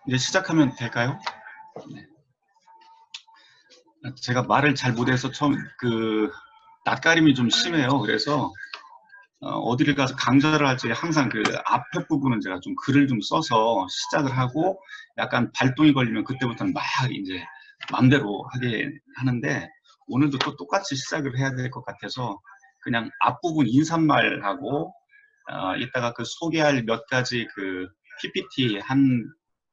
이제 시작하면 될까요? 네. 제가 말을 잘 못해서 처음 낯가림이 좀 심해요. 그래서 어디를 가서 강좌를 할 때 항상 그 앞에 부분은 제가 좀 글을 좀 써서 시작을 하고 약간 발동이 걸리면 그때부터는 막 이제 마음대로 하게 하는데 오늘도 또 똑같이 시작을 해야 될 것 같아서 그냥 앞부분 인사말하고 이따가 그 소개할 몇 가지 그 PPT 한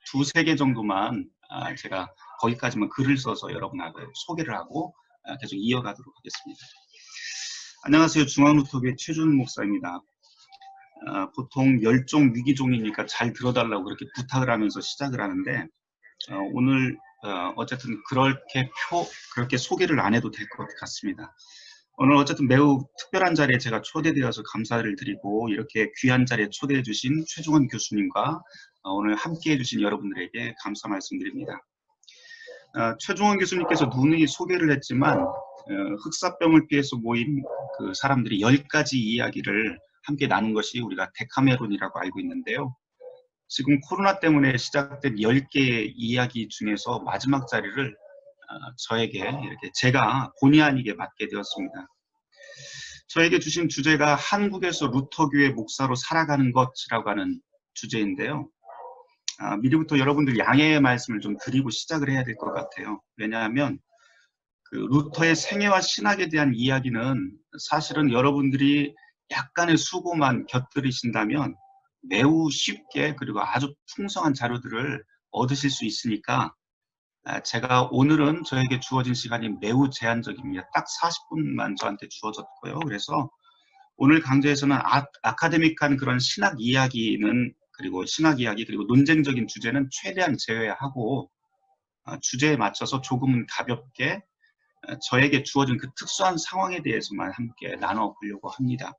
두세 개 정도만 제가 거기까지만 글을 써서 여러분하고 소개를 하고 계속 이어가도록 하겠습니다. 안녕하세요. 중앙루터교회 최준 목사입니다. 보통 멸종 위기종이니까 잘 들어달라고 그렇게 부탁을 하면서 시작을 하는데 오늘 어쨌든 그렇게 소개를 안 해도 될 것 같습니다. 오늘 어쨌든 매우 특별한 자리에 제가 초대되어서 감사를 드리고 이렇게 귀한 자리에 초대해 주신 최중원 교수님과 오늘 함께 해주신 여러분들에게 감사 말씀드립니다. 최중원 교수님께서 누누이 소개를 했지만 흑사병을 피해서 모인 그 사람들이 10가지 이야기를 함께 나눈 것이 우리가 데카메론이라고 알고 있는데요. 지금 코로나 때문에 시작된 10개의 이야기 중에서 마지막 자리를 저에게 이렇게 제가 본의 아니게 맡게 되었습니다. 저에게 주신 주제가 한국에서 루터교회 목사로 살아가는 것이라고 하는 주제인데요. 미리부터 여러분들 양해의 말씀을 좀 드리고 시작을 해야 될 것 같아요. 왜냐하면 그 루터의 생애와 신학에 대한 이야기는 사실은 여러분들이 약간의 수고만 곁들이신다면 매우 쉽게 그리고 아주 풍성한 자료들을 얻으실 수 있으니까 제가 오늘은 저에게 주어진 시간이 매우 제한적입니다. 딱 40분만 저한테 주어졌고요. 그래서 오늘 강좌에서는 아카데믹한 그런 신학 이야기는 그리고 신학 이야기 그리고 논쟁적인 주제는 최대한 제외하고 주제에 맞춰서 조금은 가볍게 저에게 주어진 그 특수한 상황에 대해서만 함께 나눠보려고 합니다.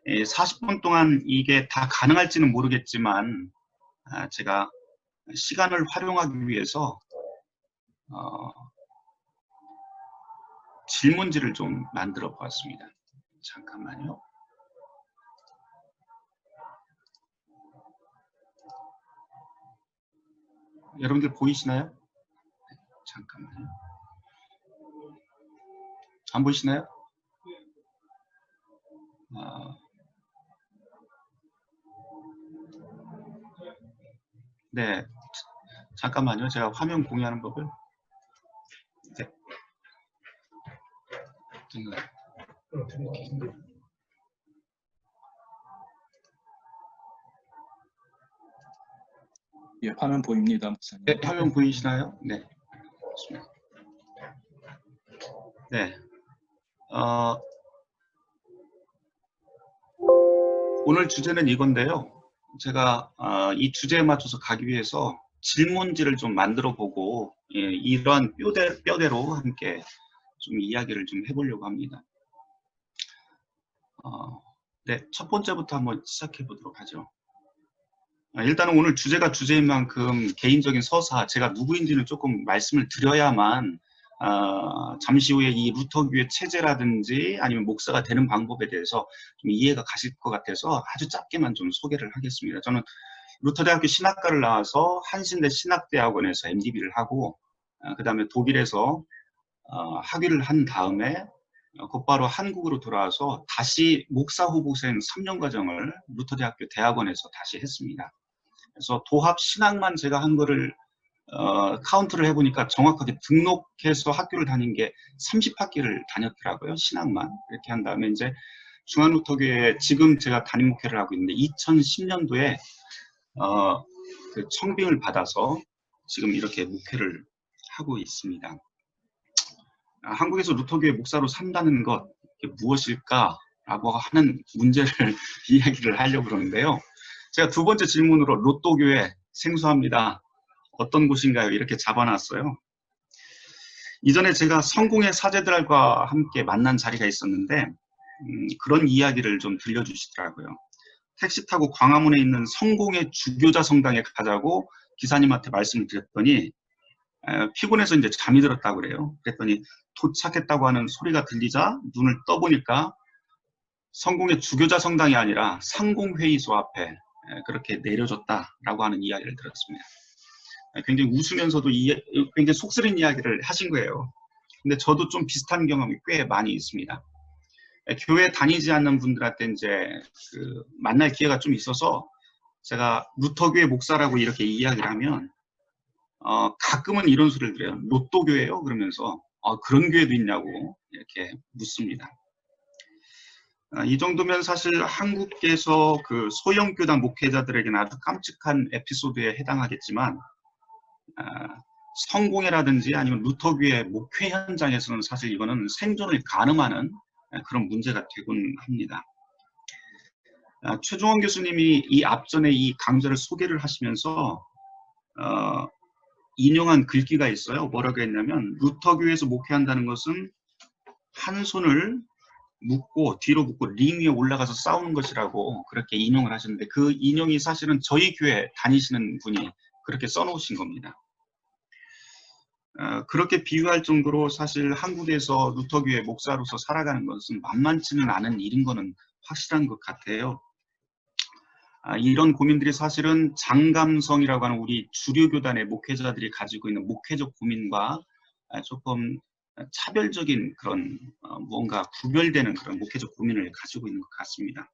40분 동안 이게 다 가능할지는 모르겠지만 제가 시간을 활용하기 위해서 질문지를 좀 만들어 보았습니다. 잠깐만요. 여러분들 보이시나요? 잠깐만요. 안 보이시나요? 네, 잠깐만요. 제가 화면 공유하는 법을. 네. 예, 화면 보입니다, 목사님. 네, 화면 보이시나요? 네. 네. 오늘 주제는 이건데요. 제가 이 주제에 맞춰서 가기 위해서 질문지를 좀 만들어 보고 이러한 뼈대로 함께 좀 이야기를 좀 해보려고 합니다. 네, 첫 번째부터 한번 시작해 보도록 하죠. 일단은 오늘 주제가 주제인 만큼 개인적인 서사, 제가 누구인지는 조금 말씀을 드려야만 잠시 후에 이 루터교회 체제라든지 아니면 목사가 되는 방법에 대해서 좀 이해가 가실 것 같아서 아주 짧게만 좀 소개를 하겠습니다. 저는 루터대학교 신학과를 나와서 한신대 신학대학원에서 MDB를 하고 그 다음에 독일에서 학위를 한 다음에 곧바로 한국으로 돌아와서 다시 목사 후보생 3년 과정을 루터대학교 대학원에서 다시 했습니다. 그래서 도합 신학만 제가 한 거를 카운트를 해보니까 정확하게 등록해서 학교를 다닌 게 30학기를 다녔더라고요. 신학만. 이렇게 한 다음에 이제 중앙루터교회 지금 제가 담임 목회를 하고 있는데 2010년도에 그 청빙을 받아서 지금 이렇게 목회를 하고 있습니다. 한국에서 루터교회 목사로 산다는 것 무엇일까라고 하는 문제를 이야기를 하려고 그러는데요. 제가 두 번째 질문으로 로또교회 생소합니다. 어떤 곳인가요? 이렇게 잡아놨어요. 이전에 제가 성공의 사제들과 함께 만난 자리가 있었는데 그런 이야기를 좀 들려주시더라고요. 택시 타고 광화문에 있는 성공의 주교자 성당에 가자고 기사님한테 말씀을 드렸더니 피곤해서 이제 잠이 들었다고 그래요. 그랬더니 도착했다고 하는 소리가 들리자 눈을 떠보니까 성공의 주교자 성당이 아니라 상공회의소 앞에 그렇게 내려줬다라고 하는 이야기를 들었습니다. 굉장히 웃으면서도 굉장히 속쓰린 이야기를 하신 거예요. 근데 저도 좀 비슷한 경험이 꽤 많이 있습니다. 교회 다니지 않는 분들한테 이제 만날 기회가 좀 있어서 제가 루터교회 목사라고 이렇게 이야기를 하면 가끔은 이런 소리를 들어요. 로또교회요? 그러면서 그런 교회도 있냐고 이렇게 묻습니다. 이 정도면 사실 한국에서 그 소형교단 목회자들에게는 아주 깜찍한 에피소드에 해당하겠지만 성공회라든지 아니면 루터교회 목회 현장에서는 사실 이거는 생존을 가늠하는 그런 문제가 되곤 합니다. 최종원 교수님이 이 앞전에 이 강좌를 소개를 하시면서 인용한 글귀가 있어요. 뭐라고 했냐면 루터교회에서 목회한다는 것은 한 손을 묶고 뒤로 묶고 링 위에 올라가서 싸우는 것이라고 그렇게 인용을 하셨는데 그 인용이 사실은 저희 교회 다니시는 분이 그렇게 써놓으신 겁니다. 그렇게 비유할 정도로 사실 한국에서 루터교회 목사로서 살아가는 것은 만만치는 않은 일인 거는 확실한 것 같아요. 이런 고민들이 사실은 장감성이라고 하는 우리 주류교단의 목회자들이 가지고 있는 목회적 고민과 조금 차별적인 그런 뭔가 구별되는 그런 목회적 고민을 가지고 있는 것 같습니다.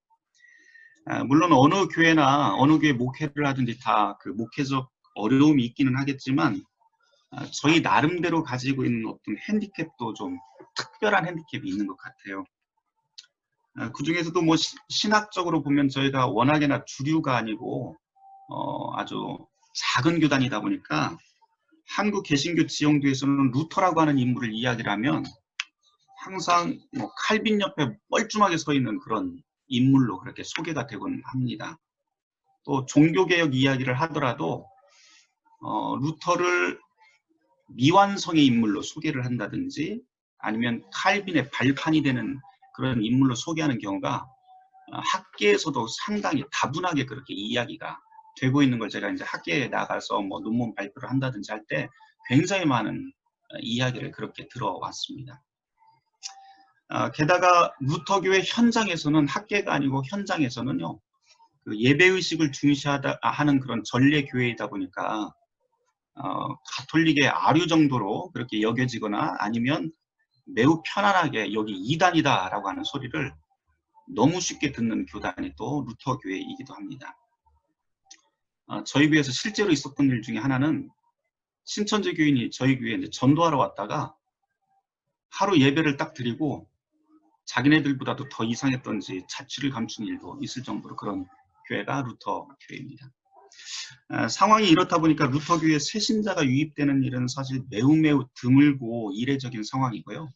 물론 어느 교회나 어느 교회 목회를 하든지 다 그 목회적 어려움이 있기는 하겠지만 저희 나름대로 가지고 있는 어떤 핸디캡도 좀 특별한 핸디캡이 있는 것 같아요. 그 중에서도 뭐 신학적으로 보면 저희가 워낙에나 주류가 아니고 아주 작은 교단이다 보니까 한국 개신교 지형도에서는 루터라고 하는 인물을 이야기를 하면 항상 뭐 칼빈 옆에 뻘쭘하게 서 있는 그런 인물로 그렇게 소개가 되곤 합니다. 또 종교개혁 이야기를 하더라도 루터를 미완성의 인물로 소개를 한다든지 아니면 칼빈의 발판이 되는 그런 인물로 소개하는 경우가 학계에서도 상당히 다분하게 그렇게 이야기가 되고 있는 걸 제가 이제 학계에 나가서 뭐 논문 발표를 한다든지 할 때 굉장히 많은 이야기를 그렇게 들어왔습니다. 게다가 루터교회 현장에서는 학계가 아니고 현장에서는요, 그 예배의식을 중시하는 그런 전례교회이다 보니까 가톨릭의 아류 정도로 그렇게 여겨지거나 아니면 매우 편안하게 여기 이단이다라고 하는 소리를 너무 쉽게 듣는 교단이 또 루터교회이기도 합니다. 저희 교회에서 실제로 있었던 일 중에 하나는 신천지 교인이 저희 교회에 이제 전도하러 왔다가 하루 예배를 딱 드리고 자기네들보다도 더 이상했던지 자취를 감춘 일도 있을 정도로 그런 교회가 루터 교회입니다. 상황이 이렇다 보니까 루터 교회에 새 신자가 유입되는 일은 사실 매우 드물고 이례적인 상황이고요.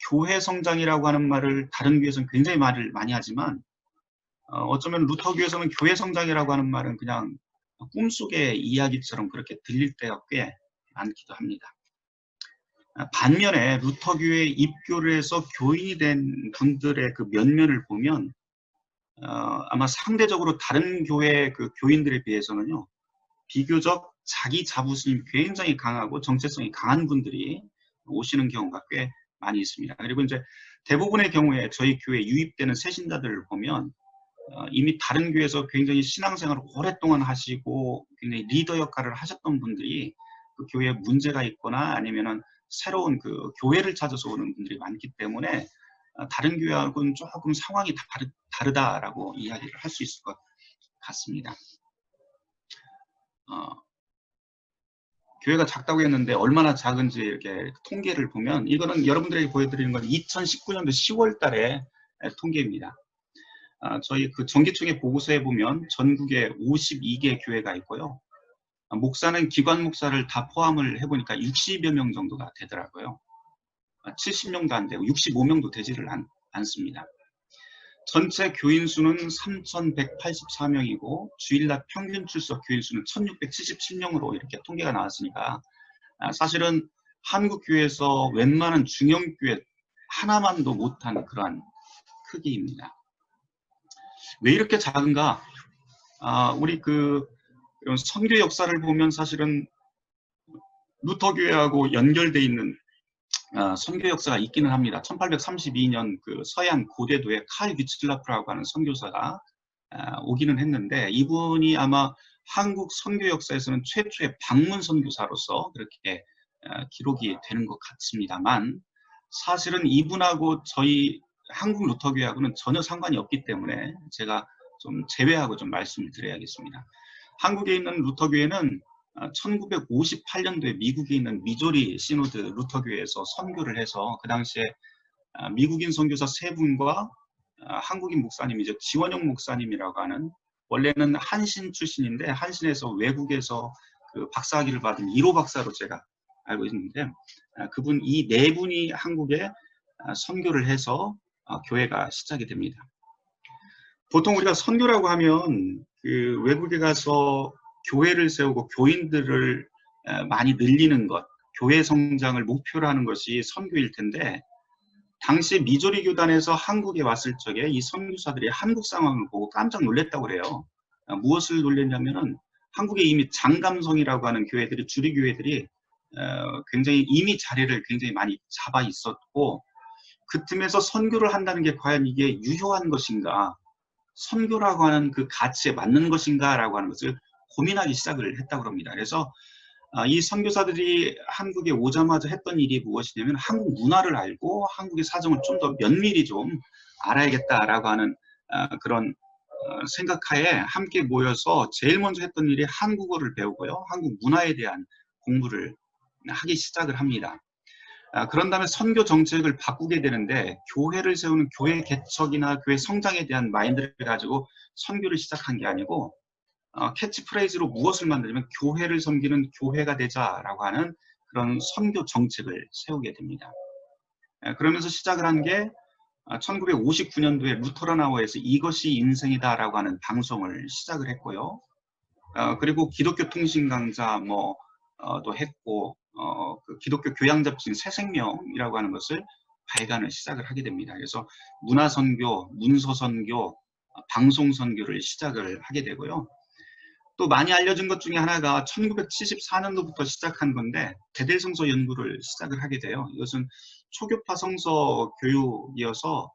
교회 성장이라고 하는 말을 다른 교회에서는 굉장히 말을 많이 하지만 어쩌면 루터 교회에서는 교회 성장이라고 하는 말은 그냥 꿈속의 이야기처럼 그렇게 들릴 때가 꽤 많기도 합니다. 반면에 루터 교회에 입교를 해서 교인이 된 분들의 그 면면을 보면 아마 상대적으로 다른 교회 그 교인들에 비해서는요, 비교적 자기 자부심이 굉장히 강하고 정체성이 강한 분들이 오시는 경우가 꽤 많이 있습니다. 그리고 이제 대부분의 경우에 저희 교회에 유입되는 새신자들을 보면 이미 다른 교회에서 굉장히 신앙생활을 오랫동안 하시고 굉장히 리더 역할을 하셨던 분들이 그 교회에 문제가 있거나 아니면은 새로운 그 교회를 찾아서 오는 분들이 많기 때문에 다른 교회하고는 조금 상황이 다르다라고 이야기를 할 수 있을 것 같습니다. 교회가 작다고 했는데 얼마나 작은지 이렇게 통계를 보면 이거는 여러분들에게 보여드리는 건 2019년도 10월 달에 통계입니다. 저희 그 정기총회 보고서에 보면 전국에 52개 교회가 있고요. 목사는 기관 목사를 다 포함을 해보니까 60여 명 정도가 되더라고요. 70명도 안 되고 65명도 되지를 않습니다. 전체 교인 수는 3,184명이고 주일날 평균 출석 교인 수는 1,677명으로 이렇게 통계가 나왔으니까 사실은 한국 교회에서 웬만한 중형 교회 하나만도 못한 그러한 크기입니다. 왜 이렇게 작은가? 우리 이런 선교 역사를 보면 사실은 루터 교회하고 연결돼 있는 선교 역사가 있기는 합니다. 1832년 그 서양 고대도에 칼 위츠라프라고 하는 선교사가 오기는 했는데 이분이 아마 한국 선교 역사에서는 최초의 방문 선교사로서 그렇게 기록이 되는 것 같습니다만 사실은 이분하고 저희 한국 루터교회하고는 전혀 상관이 없기 때문에 제가 좀 제외하고 좀 말씀을 드려야겠습니다. 한국에 있는 루터교회는 1958년도에 미국에 있는 미조리 시노드 루터교회에서 선교를 해서 그 당시에 미국인 선교사 3분과 한국인 목사님이죠. 지원영 목사님이라고 하는 원래는 한신 출신인데 한신에서 외국에서 그 박사학위를 받은 1호 박사로 제가 알고 있는데 그분 이 4분이 한국에 선교를 해서 교회가 시작이 됩니다. 보통 우리가 선교라고 하면 그 외국에 가서 교회를 세우고 교인들을 많이 늘리는 것, 교회 성장을 목표로 하는 것이 선교일 텐데 당시 미조리 교단에서 한국에 왔을 적에 이 선교사들이 한국 상황을 보고 깜짝 놀랐다고 그래요. 무엇을 놀랐냐면은 한국에 이미 장감성이라고 하는 교회들이 주리교회들이 굉장히 이미 자리를 굉장히 많이 잡아 있었고 그 틈에서 선교를 한다는 게 과연 이게 유효한 것인가, 선교라고 하는 그 가치에 맞는 것인가라고 하는 것을 고민하기 시작을 했다고 합니다. 그래서 이 선교사들이 한국에 오자마자 했던 일이 무엇이냐면 한국 문화를 알고 한국의 사정을 좀 더 면밀히 좀 알아야겠다라고 하는 그런 생각하에 함께 모여서 제일 먼저 했던 일이 한국어를 배우고요. 한국 문화에 대한 공부를 하기 시작을 합니다. 그런 다음에 선교 정책을 바꾸게 되는데 교회를 세우는 교회 개척이나 교회 성장에 대한 마인드를 가지고 선교를 시작한 게 아니고 캐치프레이즈로 무엇을 만들냐면 교회를 섬기는 교회가 되자라고 하는 그런 선교 정책을 세우게 됩니다. 그러면서 시작을 한 게 1959년도에 루터란아워에서 이것이 인생이다라고 하는 방송을 시작을 했고요. 그리고 기독교 통신 강좌 또 했고 그 기독교 교양 잡지인 새생명이라고 하는 것을 발간을 시작을 하게 됩니다. 그래서 문화 선교, 문서 선교, 방송 선교를 시작을 하게 되고요. 또 많이 알려진 것 중에 하나가 1974년도부터 시작한 건데 베델성서 연구를 시작을 하게 돼요. 이것은 초교파 성서 교육이어서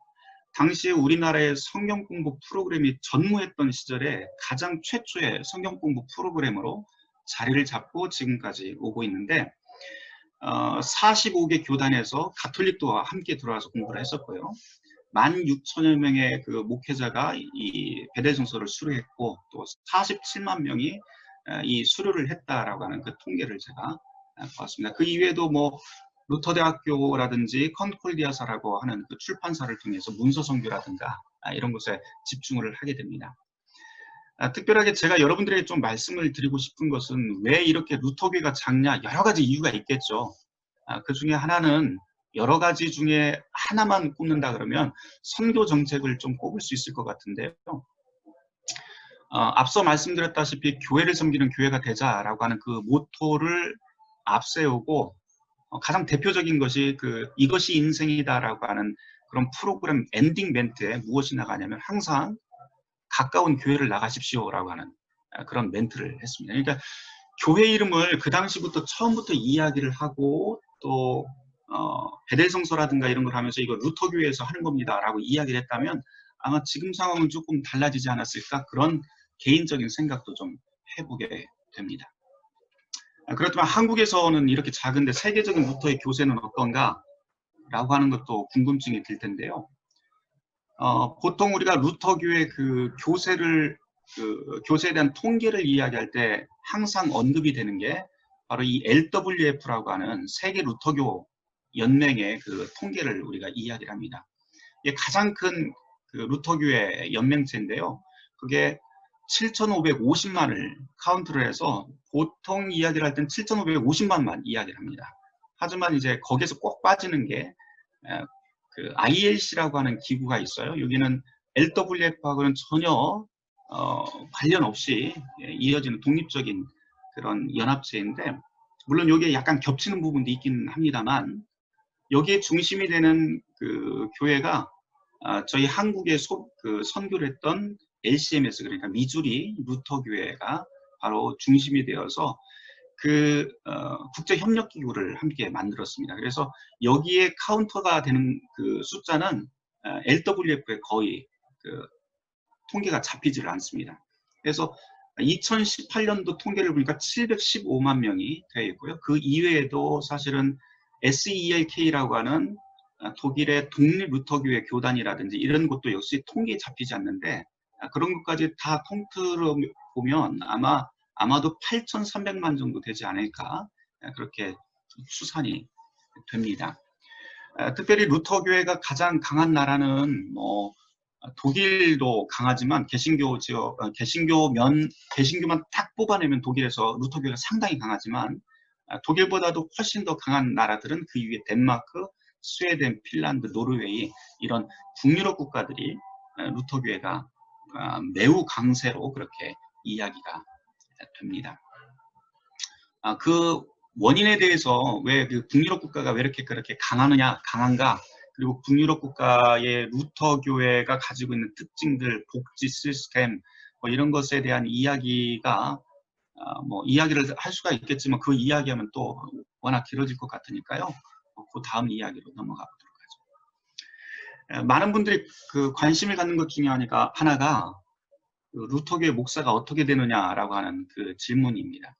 당시에 우리나라의 성경 공부 프로그램이 전무했던 시절에 가장 최초의 성경 공부 프로그램으로 자리를 잡고 지금까지 오고 있는데 45개 교단에서 가톨릭도 함께 들어와서 공부를 했었고요. 16,000여 명의 그 목회자가 이 베델성서를 수료했고 또 47만 명이 이 수료를 했다라고 하는 그 통계를 제가 보았습니다. 그 이외에도 루터대학교라든지 컨콜디아사라고 하는 그 출판사를 통해서 문서 선교라든가 이런 것에 집중을 하게 됩니다. 특별하게 제가 여러분들에게 좀 말씀을 드리고 싶은 것은 왜 이렇게 루터교회가 작냐, 여러 가지 이유가 있겠죠. 그 중에 하나는 여러 가지 중에 하나만 꼽는다 그러면 선교 정책을 좀 꼽을 수 있을 것 같은데요. 앞서 말씀드렸다시피 교회를 섬기는 교회가 되자라고 하는 그 모토를 앞세우고 가장 대표적인 것이 이것이 인생이다라고 하는 그런 프로그램 엔딩 멘트에 무엇이 나가냐면 항상 가까운 교회를 나가십시오라고 하는 그런 멘트를 했습니다. 그러니까 교회 이름을 그 당시부터 처음부터 이야기를 하고 또 베델성서라든가 이런 걸 하면서 이거 루터교회에서 하는 겁니다라고 이야기를 했다면 아마 지금 상황은 조금 달라지지 않았을까 그런 개인적인 생각도 좀 해보게 됩니다. 그렇지만 한국에서는 이렇게 작은데 세계적인 루터의 교세는 어떤가 라고 하는 것도 궁금증이 들 텐데요. 보통 우리가 루터교회 그 교세에 대한 통계를 이야기할 때 항상 언급이 되는 게 바로 이 LWF라고 하는 세계 루터교 연맹의 그 통계를 우리가 이야기를 합니다. 이게 가장 큰 그 루터교회 연맹체인데요. 그게 7,550만을 카운트를 해서 보통 이야기를 할 땐 7,550만만 이야기를 합니다. 하지만 이제 거기에서 꼭 빠지는 게 그 ILC라고 하는 기구가 있어요. 여기는 LWF하고는 전혀 관련 없이 이어지는 독립적인 그런 연합체인데 물론 여기에 약간 겹치는 부분도 있긴 합니다만 여기에 중심이 되는 그 교회가 저희 한국에 선교를 했던 LCMS 그러니까 미주리 루터교회가 바로 중심이 되어서 그 국제협력기구를 함께 만들었습니다. 그래서 여기에 카운터가 되는 그 숫자는 LWF에 거의 통계가 잡히지를 않습니다. 그래서 2018년도 통계를 보니까 715만 명이 되어 있고요. 그 이외에도 사실은 SELK라고 하는 독일의 독립 루터교회 교단이라든지 이런 것도 역시 통계에 잡히지 않는데 그런 것까지 다 통틀어 보면 아마도 8,300만 정도 되지 않을까 그렇게 추산이 됩니다. 특별히 루터교회가 가장 강한 나라는 뭐 독일도 강하지만 개신교만 딱 뽑아내면 독일에서 루터교회가 상당히 강하지만 독일보다도 훨씬 더 강한 나라들은 그 위에 덴마크, 스웨덴, 핀란드, 노르웨이 이런 북유럽 국가들이 루터교회가 매우 강세로 그렇게 이야기가 됩니다. 그 원인에 대해서 왜 그 북유럽 국가가 왜 이렇게 그렇게 강한가? 그리고 북유럽 국가의 루터교회가 가지고 있는 특징들, 복지 시스템 뭐 이런 것에 대한 이야기가 뭐 이야기를 할 수가 있겠지만 그 이야기하면 또 워낙 길어질 것 같으니까요. 그 다음 이야기로 넘어가 보도록 하죠. 많은 분들이 그 관심을 갖는 것 중에 하나가 그 루터교회 목사가 어떻게 되느냐라고 하는 그 질문입니다.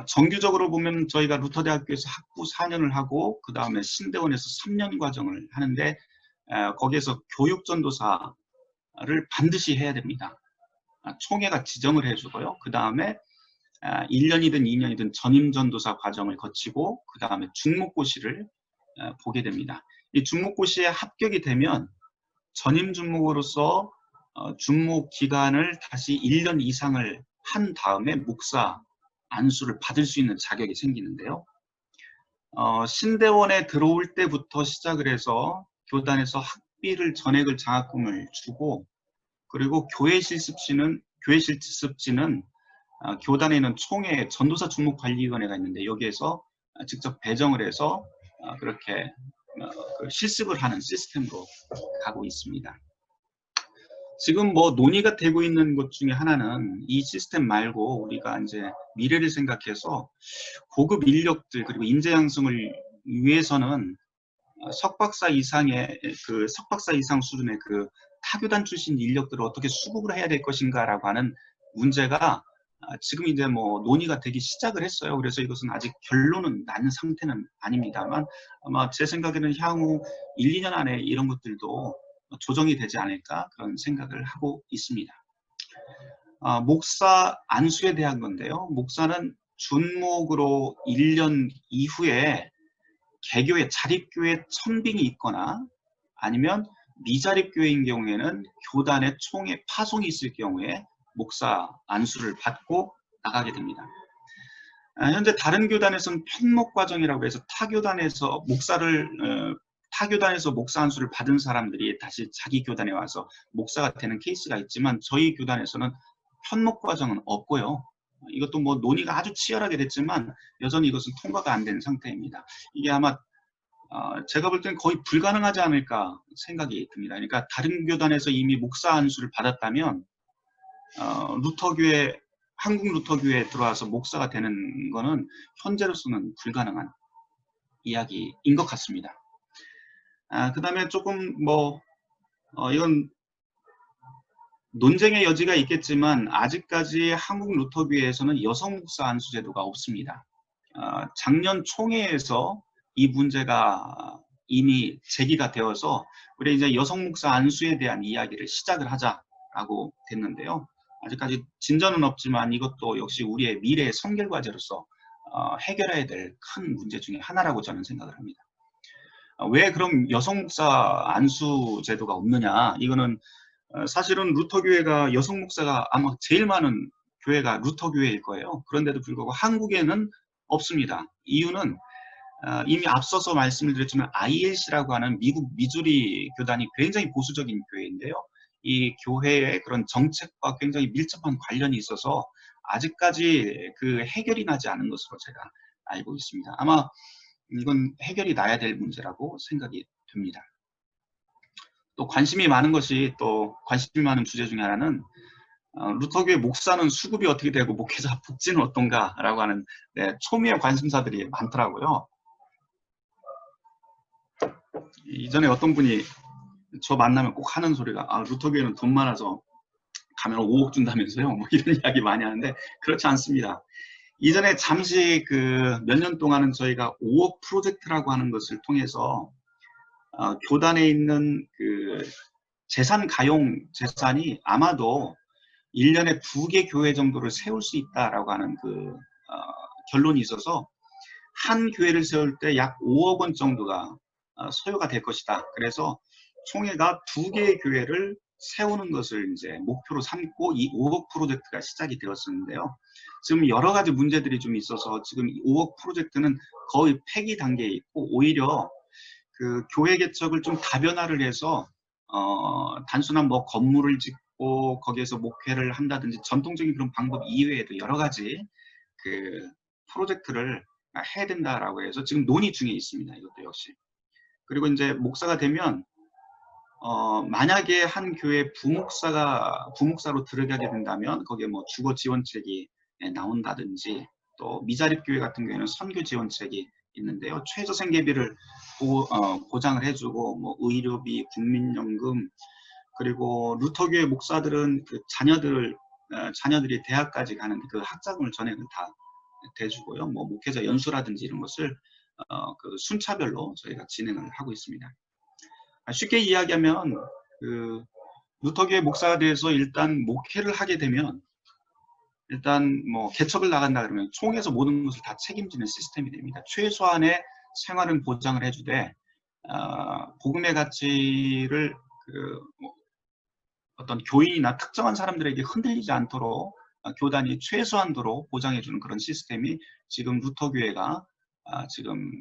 정규적으로 보면 저희가 루터대학교에서 학부 4년을 하고 그 다음에 신대원에서 3년 과정을 하는데 거기에서 교육전도사를 반드시 해야 됩니다. 총회가 지정을 해주고요. 그 다음에 1년이든 2년이든 전임전도사 과정을 거치고 그 다음에 중목고시를 보게 됩니다. 이 중목고시에 합격이 되면 전임중목으로서 중목 기간을 다시 1년 이상을 한 다음에 목사 안수를 받을 수 있는 자격이 생기는데요. 신대원에 들어올 때부터 시작을 해서 교단에서 학비를 전액을 장학금을 주고 그리고 교회 실습지는 교단에 있는 총회 전도사 중목관리위원회가 있는데 여기에서 직접 배정을 해서 그렇게 실습을 하는 시스템으로 가고 있습니다. 지금 뭐 논의가 되고 있는 것 중에 하나는 이 시스템 말고 우리가 이제 미래를 생각해서 고급 인력들 그리고 인재 양성을 위해서는 석박사 이상 수준의 그 타교단 출신 인력들을 어떻게 수급을 해야 될 것인가라고 하는 문제가 지금 이제 뭐 논의가 되기 시작을 했어요. 그래서 이것은 아직 결론은 난 상태는 아닙니다만 아마 제 생각에는 향후 1, 2년 안에 이런 것들도 조정이 되지 않을까 그런 생각을 하고 있습니다. 목사 안수에 대한 건데요. 목사는 준목으로 1년 이후에 개교회 자립교회 천빙이 있거나 아니면 미자립교회인 경우에는 교단의 총회 파송이 있을 경우에 목사 안수를 받고 나가게 됩니다. 현재 다른 교단에서는 편목 과정이라고 해서 타교단에서 목사 안수를 받은 사람들이 다시 자기 교단에 와서 목사가 되는 케이스가 있지만 저희 교단에서는 편목 과정은 없고요. 이것도 뭐 논의가 아주 치열하게 됐지만 여전히 이것은 통과가 안 된 상태입니다. 이게 아마 제가 볼 때는 거의 불가능하지 않을까 생각이 듭니다. 그러니까 다른 교단에서 이미 목사 안수를 받았다면 한국 루터교회에 들어와서 목사가 되는 거는 현재로서는 불가능한 이야기인 것 같습니다. 그 다음에 조금 이건 논쟁의 여지가 있겠지만 아직까지 한국 루터교회에서는 여성 목사 안수 제도가 없습니다. 작년 총회에서 이 문제가 이미 제기가 되어서 우리 이제 여성 목사 안수에 대한 이야기를 시작을 하자라고 됐는데요. 아직까지 진전은 없지만 이것도 역시 우리의 미래의 선결 과제로서 해결해야 될 큰 문제 중에 하나라고 저는 생각을 합니다. 왜 그럼 여성 목사 안수 제도가 없느냐? 이거는 사실은 루터교회가 여성 목사가 아마 제일 많은 교회가 루터교회일 거예요. 그런데도 불구하고 한국에는 없습니다. 이유는 이미 앞서서 말씀을 드렸지만 ILC라고 하는 미국 미주리 교단이 굉장히 보수적인 교회인데요. 이 교회의 그런 정책과 굉장히 밀접한 관련이 있어서 아직까지 그 해결이 나지 않은 것으로 제가 알고 있습니다. 아마 이건 해결이 나야 될 문제라고 생각이 듭니다. 또 관심이 많은 주제 중에 하나는 루터교회 목사는 수급이 어떻게 되고 목회자 복지는 어떤가라고 하는 초미의 관심사들이 많더라고요. 이전에 어떤 분이 저 만나면 꼭 하는 소리가 루터교회는 돈 많아서 가면 5억 준다면서요. 뭐 이런 이야기 많이 하는데 그렇지 않습니다. 이전에 잠시 그 몇 년 동안은 저희가 5억 프로젝트라고 하는 것을 통해서 교단에 있는 그 재산 가용 재산이 아마도 1년에 2개 교회 정도를 세울 수 있다라고 하는 그 결론이 있어서 한 교회를 세울 때 약 5억 원 정도가 소요가 될 것이다. 그래서 총회가 2개의 교회를 세우는 것을 이제 목표로 삼고 이 5억 프로젝트가 시작이 되었었는데요. 지금 여러 가지 문제들이 좀 있어서 지금 이 5억 프로젝트는 거의 폐기 단계에 있고 오히려 그 교회 개척을 좀 다변화를 해서 단순한 뭐 건물을 짓고 거기에서 목회를 한다든지 전통적인 그런 방법 이외에도 여러 가지 그 프로젝트를 해야 된다라고 해서 지금 논의 중에 있습니다. 이것도 역시. 그리고 이제 목사가 되면 만약에 한 교회 부목사로 들어가게 된다면 거기에 뭐 주거 지원책이 나온다든지 또 미자립 교회 같은 경우에는 선교 지원책이 있는데요. 최저 생계비를 보장을 해주고 뭐 의료비, 국민연금 그리고 루터교회 목사들은 그 자녀들이 대학까지 가는 그 학자금을 전액을 다 대주고요. 뭐 목회자 연수라든지 이런 것을 그 순차별로 저희가 진행을 하고 있습니다. 쉽게 이야기하면 그 루터교회 목사가 돼서 일단 목회를 하게 되면 일단 뭐 개척을 나간다 그러면 총에서 모든 것을 다 책임지는 시스템이 됩니다. 최소한의 생활은 보장을 해주되 복음의 가치를 뭐 어떤 교인이나 특정한 사람들에게 흔들리지 않도록 교단이 최소한도로 보장해주는 그런 시스템이 지금 루터교회가 지금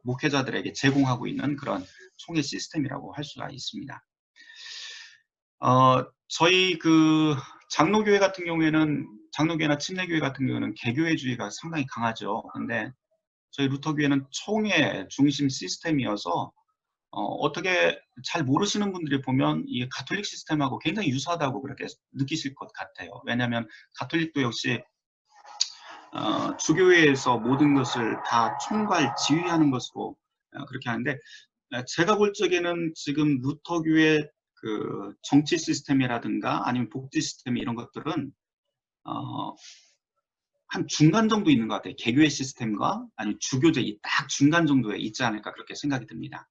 목회자들에게 제공하고 있는 그런 총회 시스템이라고 할 수가 있습니다. 저희 그 장로교회 같은 경우에는 장로교회나 침례교회 같은 경우에는 개교회주의가 상당히 강하죠. 근데 저희 루터교회는 총회 중심 시스템이어서 어떻게 잘 모르시는 분들이 보면 이 가톨릭 시스템하고 굉장히 유사하다고 그렇게 느끼실 것 같아요. 왜냐하면 가톨릭도 역시 주교회에서 모든 것을 다 총괄 지휘하는 것으로 그렇게 하는데 제가 볼 적에는 지금 루터교회 그 정치 시스템이라든가 아니면 복지 시스템 이런 것들은 한 중간 정도 있는 것 같아요. 개교회 시스템과 아니면 주교제 이 딱 중간 정도에 있지 않을까 그렇게 생각이 듭니다.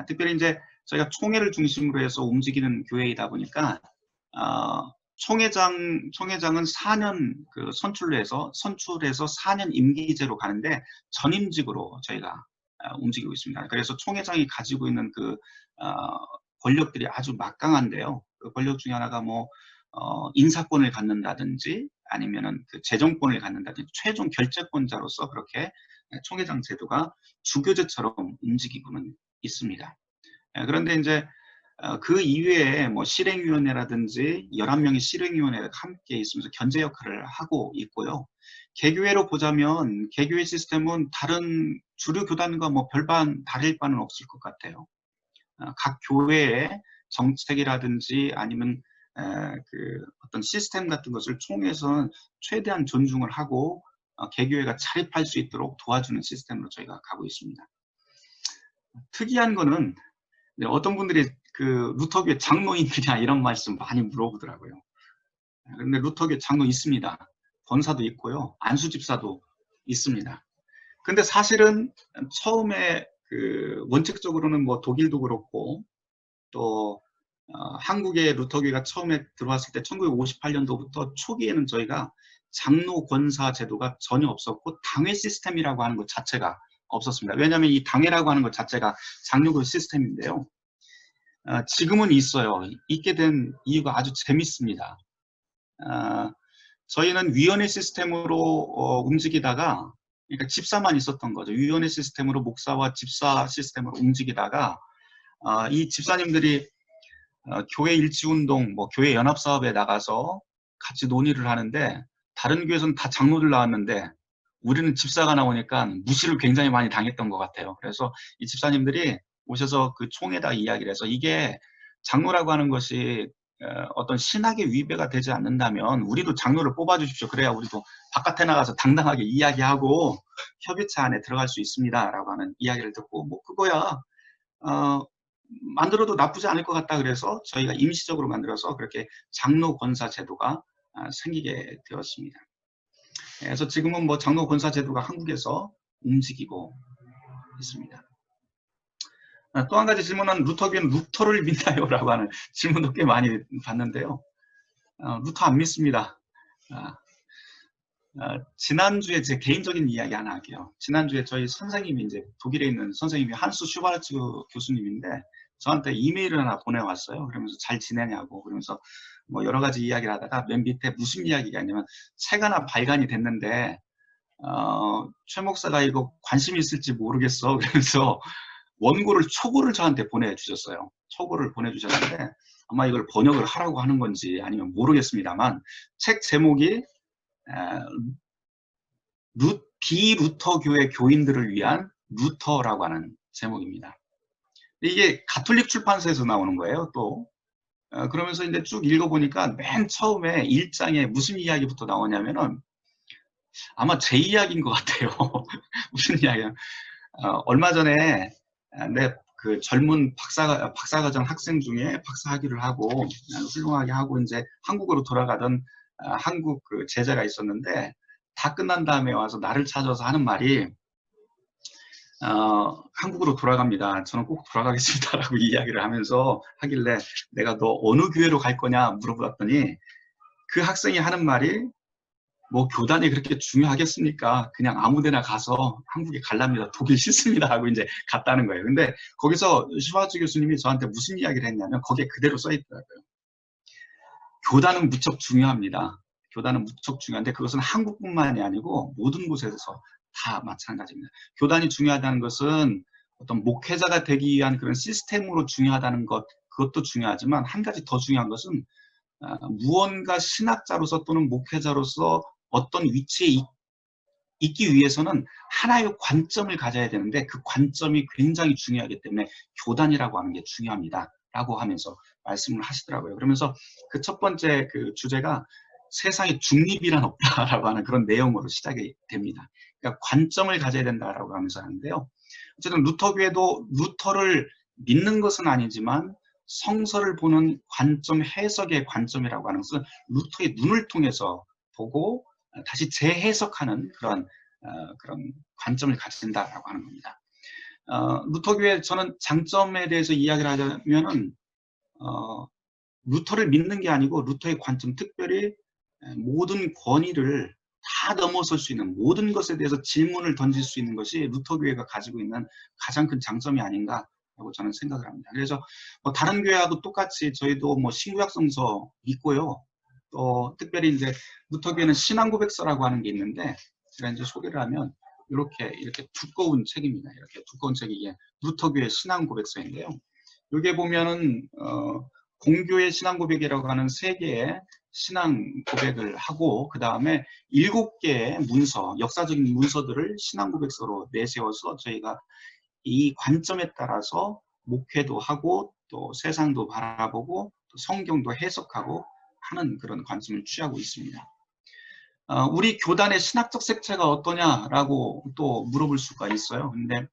특별히 이제 저희가 총회를 중심으로 해서 움직이는 교회이다 보니까 총회장은 4년 그 선출해서 4년 임기제로 가는데 전임직으로 저희가 움직이고 있습니다. 그래서 총회장이 가지고 있는 그 권력들이 아주 막강한데요. 그 권력 중에 하나가 뭐 인사권을 갖는다든지 아니면은 그 재정권을 갖는다든지 최종 결재권자로서 그렇게 총회장 제도가 주교제처럼 움직이고는 있습니다. 그런데 이제 그 이외에 뭐 실행위원회라든지 11명의 실행위원회가 함께 있으면서 견제 역할을 하고 있고요. 개교회로 보자면 개교회 시스템은 다른 주류 교단과 뭐 별반 다를 바는 없을 것 같아요. 각 교회의 정책이라든지 아니면 그 어떤 시스템 같은 것을 총회에서는 최대한 존중을 하고 개교회가 자립할 수 있도록 도와주는 시스템으로 저희가 가고 있습니다. 특이한 거는 어떤 분들이 그 루터교회 장로인들이냐 이런 말씀 많이 물어보더라고요. 그런데 루터교회 장로 있습니다. 권사도 있고요. 안수집사도 있습니다. 근데 사실은 처음에 그 원칙적으로는 뭐 독일도 그렇고 또 한국의 루터교회가 처음에 들어왔을 때 1958년도부터 초기에는 저희가 장로 권사 제도가 전혀 없었고 당회 시스템이라고 하는 것 자체가 없었습니다. 왜냐하면 이 당회라고 하는 것 자체가 장로교 시스템인데요. 지금은 있어요. 있게 된 이유가 아주 재밌습니다. 저희는 위원회 시스템으로 움직이다가 그러니까 집사만 있었던 거죠. 위원회 시스템으로 목사와 집사 시스템으로 움직이다가 이 집사님들이 교회 일치운동, 뭐 교회 연합사업에 나가서 같이 논의를 하는데 다른 교회에서는 다 장로들 나왔는데 우리는 집사가 나오니까 무시를 굉장히 많이 당했던 것 같아요. 그래서 이 집사님들이 오셔서 그 총회에다 이야기를 해서 이게 장로라고 하는 것이 어떤 신학의 위배가 되지 않는다면 우리도 장로를 뽑아주십시오. 그래야 우리도 바깥에 나가서 당당하게 이야기하고 협의체 안에 들어갈 수 있습니다. 라고 하는 이야기를 듣고 뭐 그거야 만들어도 나쁘지 않을 것 같다 그래서 저희가 임시적으로 만들어서 그렇게 장로 권사 제도가 생기게 되었습니다. 그래서 지금은 뭐 장로 권사 제도가 한국에서 움직이고 있습니다. 또 한 가지 질문은 루터교는 루터를 믿나요? 라고 하는 질문도 꽤 많이 받는데요. 루터 안 믿습니다. 지난주에 제 개인적인 이야기 하나 할게요. 지난주에 저희 선생님이 이제 독일에 있는 선생님이 한수 슈바르츠 교수님인데 저한테 이메일을 하나 보내왔어요. 그러면서 잘 지내냐고 그러면서 뭐 여러 가지 이야기를 하다가 맨 밑에 무슨 이야기가 있냐면 책 하나 발간이 됐는데 최 목사가 이거 관심 있을지 모르겠어. 그래서 원고를 초고를 저한테 보내주셨어요. 초고를 보내주셨는데 아마 이걸 번역을 하라고 하는 건지 아니면 모르겠습니다만 책 제목이 비루터교의 교인들을 위한 루터라고 하는 제목입니다. 이게 가톨릭 출판사에서 나오는 거예요. 또 그러면서 이제 쭉 읽어보니까 맨 처음에 1장에 무슨 이야기부터 나오냐면은 아마 제 이야기인 것 같아요. 무슨 이야기야? 얼마 전에 내 그 젊은 박사과정 학생 중에 박사학위를 하고 훌륭하게 하고 이제 한국으로 돌아가던 한국 그 제자가 있었는데 다 끝난 다음에 와서 나를 찾아서 하는 말이 한국으로 돌아갑니다. 저는 꼭 돌아가겠습니다라고 이야기를 하면서 하길래 내가 너 어느 교회로 갈 거냐 물어봤더니 그 학생이 하는 말이 뭐 교단이 그렇게 중요하겠습니까? 그냥 아무데나 가서 한국에 갈랍니다. 독일 싫습니다. 하고 이제 갔다는 거예요. 근데 거기서 슈바츠 교수님이 저한테 무슨 이야기를 했냐면 거기에 그대로 써 있더라고요. 교단은 무척 중요합니다. 교단은 무척 중요한데 그것은 한국뿐만이 아니고 모든 곳에서 다 마찬가지입니다. 교단이 중요하다는 것은 어떤 목회자가 되기 위한 그런 시스템으로 중요하다는 것, 그것도 중요하지만 한 가지 더 중요한 것은 무언가 신학자로서 또는 목회자로서 어떤 위치에 있기 위해서는 하나의 관점을 가져야 되는데 그 관점이 굉장히 중요하기 때문에 교단이라고 하는 게 중요합니다. 라고 하면서 말씀을 하시더라고요. 그러면서 그 첫 번째 그 주제가 세상에 중립이란 없다라고 하는 그런 내용으로 시작이 됩니다. 그러니까 관점을 가져야 된다라고 하면서 하는데요. 어쨌든 루터교회도 루터를 믿는 것은 아니지만 성서를 보는 관점, 해석의 관점이라고 하는 것은 루터의 눈을 통해서 보고 다시 재해석하는 그런 관점을 가진다라고 하는 겁니다. 루터교회 저는 장점에 대해서 이야기를 하자면은 루터를 믿는 게 아니고 루터의 관점, 특별히 모든 권위를 다 넘어설 수 있는 모든 것에 대해서 질문을 던질 수 있는 것이 루터교회가 가지고 있는 가장 큰 장점이 아닌가라고 저는 생각을 합니다. 그래서 뭐 다른 교회하고 똑같이 저희도 뭐 신구약성서 믿고요. 또 특별히 이제 루터교회는 신앙고백서라고 하는 게 있는데 제가 이제 소개를 하면 이렇게 두꺼운 책입니다. 이렇게 두꺼운 책이 이게 루터교회 신앙고백서인데요. 여기에 보면은 공교의 신앙고백이라고 하는 3개의 신앙 고백을 하고 그 다음에 7개의 문서, 역사적인 문서들을 신앙고백서로 내세워서 저희가 이 관점에 따라서 목회도 하고 또 세상도 바라보고 또 성경도 해석하고 하는 그런 관점을 취하고 있습니다. 우리 교단의 신학적 색채가 어떠냐라고 또 물어볼 수가 있어요. 근데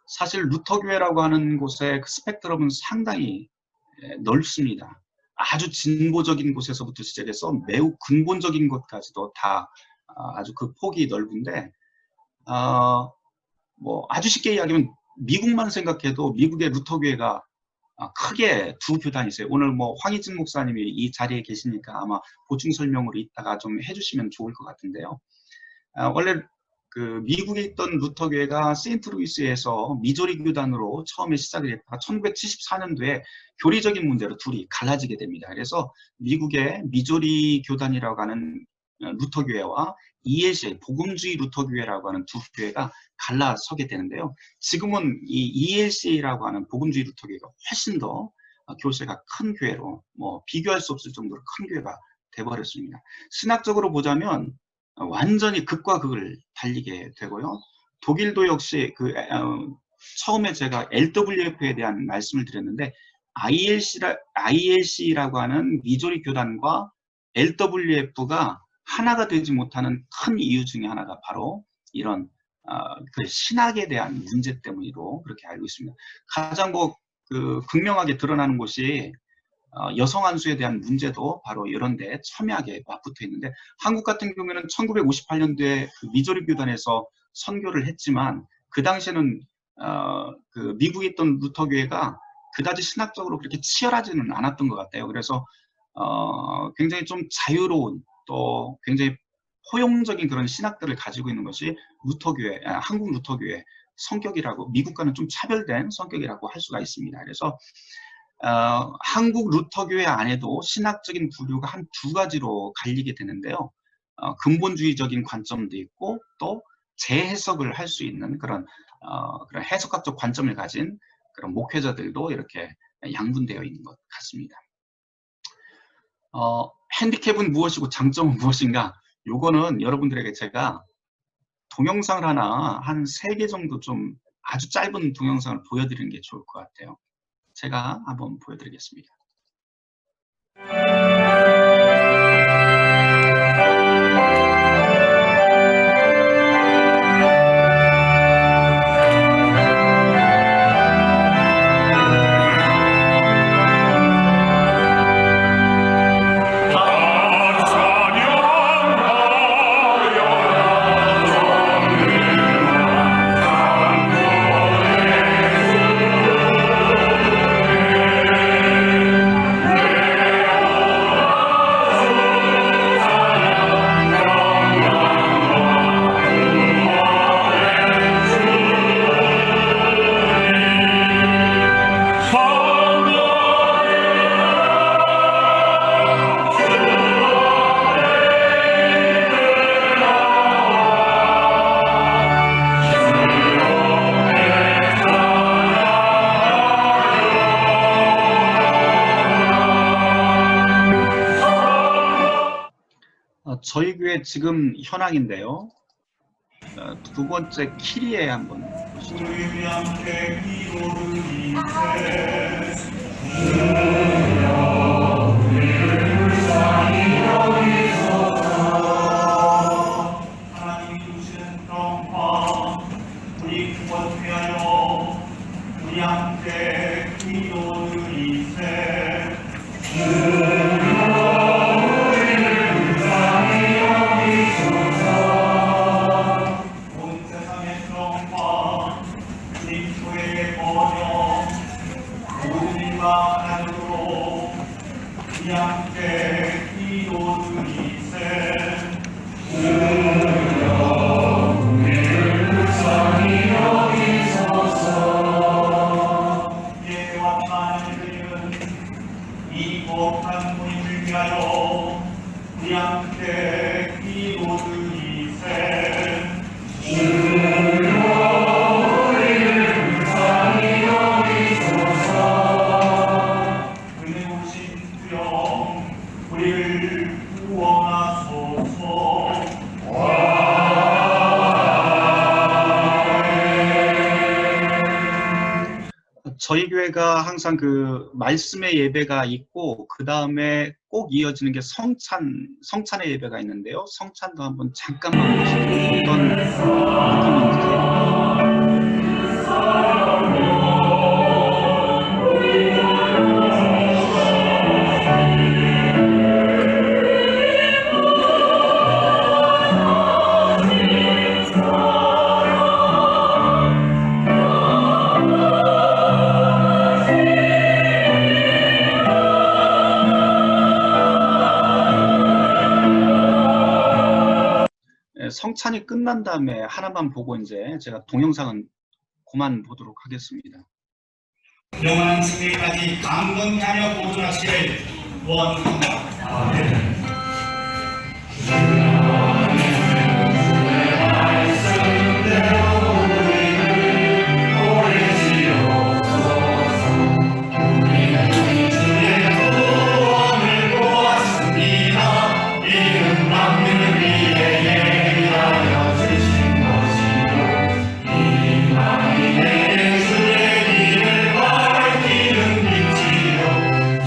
사실 루터교회라고 하는 곳의 그 스펙트럼은 상당히 넓습니다. 아주 진보적인 곳에서부터 시작해서 매우 근본적인 것까지도 다 아주 그 폭이 넓은데 뭐 아주 쉽게 이야기하면 미국만 생각해도 미국의 루터교회가 크게 두 교단이 있어요. 오늘 뭐 황희진 목사님이 이 자리에 계시니까 아마 보충 설명으로 이따가 좀 해주시면 좋을 것 같은데요. 원래 그 미국에 있던 루터교회가 세인트루이스에서 미조리 교단으로 처음에 시작을 했다가 1974년도에 교리적인 문제로 둘이 갈라지게 됩니다. 그래서 미국의 미조리 교단이라고 하는 루터교회와 ELCA, 복음주의 루터교회라고 하는 두 교회가 갈라서게 되는데요. 지금은 이 ELCA라고 하는 복음주의 루터교회가 훨씬 더 교세가 큰 교회로 뭐 비교할 수 없을 정도로 큰 교회가 돼버렸습니다. 신학적으로 보자면 완전히 극과 극을 달리게 되고요. 독일도 역시 그 처음에 제가 LWF에 대한 말씀을 드렸는데 ILC라고 하는 미조리 교단과 LWF가 하나가 되지 못하는 큰 이유 중에 하나가 바로 이런 그 신학에 대한 문제 때문이로 그렇게 알고 있습니다. 가장 뭐 극명하게 드러나는 곳이 여성 안수에 대한 문제도 바로 이런 데 첨예하게 맞붙어 있는데, 한국 같은 경우에는 1958년도에 미조리 교단에서 선교를 했지만 그 당시에는 미국에 있던 루터 교회가 그다지 신학적으로 그렇게 치열하지는 않았던 것 같아요. 그래서 굉장히 좀 자유로운 또 굉장히 포용적인 그런 신학들을 가지고 있는 것이 루터교회, 한국 루터교회 성격이라고, 미국과는 좀 차별된 성격이라고 할 수가 있습니다. 그래서 한국 루터교회 안에도 신학적인 분류가 한 두 가지로 갈리게 되는데요. 근본주의적인 관점도 있고 또 재해석을 할 수 있는 그런 해석학적 관점을 가진 그런 목회자들도 이렇게 양분되어 있는 것 같습니다. 핸디캡은 무엇이고 장점은 무엇인가? 요거는 여러분들에게 제가 동영상을 하나 한 3개 정도 좀 아주 짧은 동영상을 보여드리는 게 좋을 것 같아요. 제가 한번 보여드리겠습니다. 저희 교회 지금 현황인데요. 두 번째 키리에 한번 보시죠. 하나님이 주시는 평화 우리 구원하여 우리 함께 기도드리세. 온 세상의 평화 우리 교회에 번영 모든 일과 하나님으로 우리 함께 기도드리세. 예와 하나님은 이 거룩한 모임을 위하여 우리 함께 기도드리세. 은혜로우신 주여 우리를 구원하소서. 저희 교회가 항상 그 말씀의 예배가 있고 그 다음에 꼭 이어지는 게 성찬의 예배가 있는데요. 성찬도 한번 잠깐만 보시죠. 어떤 느낌인지. 성찬이 끝난 다음에 하나만 보고 이제 제가 동영상은 그만 보도록 하겠습니다. 영원한 승리까지 강건하며 보존하시를 원합니다. 아멘.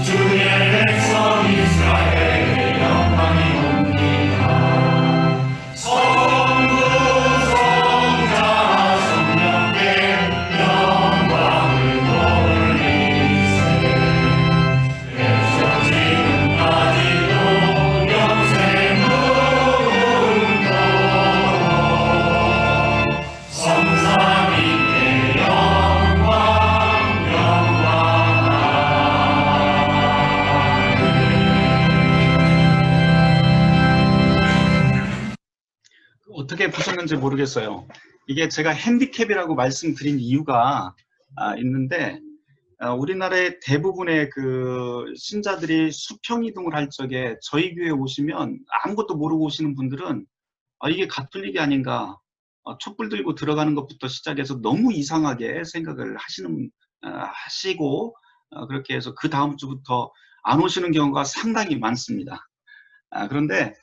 주의 백성 이스라엘의 영광이 옵니다. 어떻게 보셨는지 모르겠어요. 이게 제가 핸디캡이라고 말씀드린 이유가 있는데, 우리나라의 대부분의 그 신자들이 수평 이동을 할 적에 저희 교회에 오시면 아무것도 모르고 오시는 분들은 이게 가톨릭이 아닌가, 촛불 들고 들어가는 것부터 시작해서 너무 이상하게 생각을 하시고 그렇게 해서 그 다음 주부터 안 오시는 경우가 상당히 많습니다. 그런데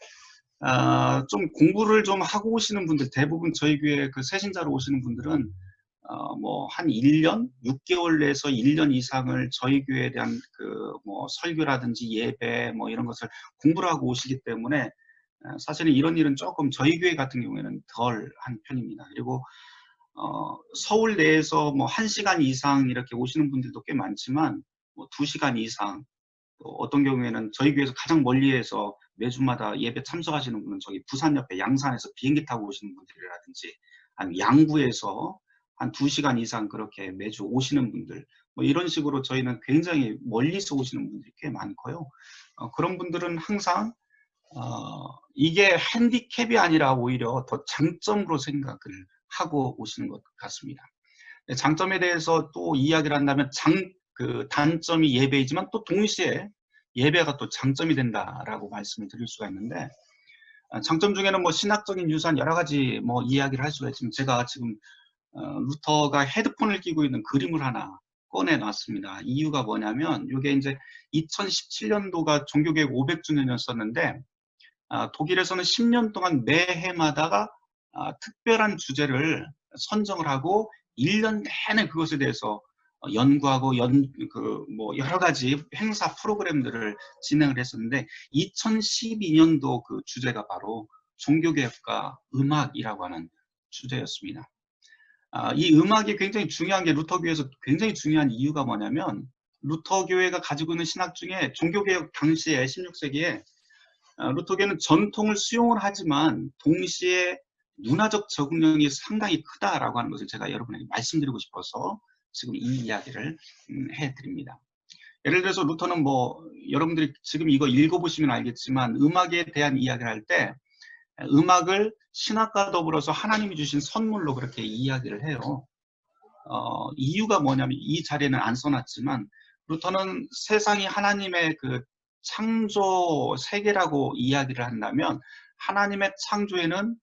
좀 공부를 좀 하고 오시는 분들, 대부분 저희 교회 그 새신자로 오시는 분들은 뭐 한 1년, 6개월 내에서 1년 이상을 저희 교회에 대한 그 뭐 설교라든지 예배 뭐 이런 것을 공부를 하고 오시기 때문에 사실은 이런 일은 조금 저희 교회 같은 경우에는 덜 한 편입니다. 그리고 서울 내에서 뭐 1시간 이상 이렇게 오시는 분들도 꽤 많지만 뭐 2시간 이상, 또 어떤 경우에는 저희 교회에서 가장 멀리에서 매주마다 예배 참석하시는 분은 저기 부산 옆에 양산에서 비행기 타고 오시는 분들이라든지, 아니면 양구에서 한 2시간 이상 그렇게 매주 오시는 분들, 뭐 이런 식으로 저희는 굉장히 멀리서 오시는 분들이 꽤 많고요. 그런 분들은 항상 이게 핸디캡이 아니라 오히려 더 장점으로 생각을 하고 오시는 것 같습니다. 장점에 대해서 또 이야기를 한다면 그 단점이 예배이지만 또 동시에 예배가 또 장점이 된다라고 말씀을 드릴 수가 있는데, 장점 중에는 뭐 신학적인 유산 여러 가지 뭐 이야기를 할 수가 있지만, 제가 지금 루터가 헤드폰을 끼고 있는 그림을 하나 꺼내 놨습니다. 이유가 뭐냐면 이게 이제 2017년도가 종교개혁 500주년이었었는데 독일에서는 10년 동안 매해마다 특별한 주제를 선정을 하고 1년 내내 그것에 대해서 연구하고 뭐 여러 가지 행사 프로그램들을 진행을 했었는데, 2012년도 그 주제가 바로 종교개혁과 음악이라고 하는 주제였습니다. 이 음악이 굉장히 중요한 게, 루터교에서 굉장히 중요한 이유가 뭐냐면, 루터교회가 가지고 있는 신학 중에 종교개혁 당시에 16세기에 루터교는 전통을 수용을 하지만 동시에 문화적 적응력이 상당히 크다라고 하는 것을 제가 여러분에게 말씀드리고 싶어서 지금 이 이야기를 해드립니다. 예를 들어서 루터는 뭐 여러분들이 지금 이거 읽어보시면 알겠지만, 음악에 대한 이야기를 할 때 음악을 신학과 더불어서 하나님이 주신 선물로 그렇게 이야기를 해요. 이유가 뭐냐면, 이 자리에는 안 써놨지만 루터는 세상이 하나님의 그 창조 세계라고 이야기를 한다면, 하나님의 창조에는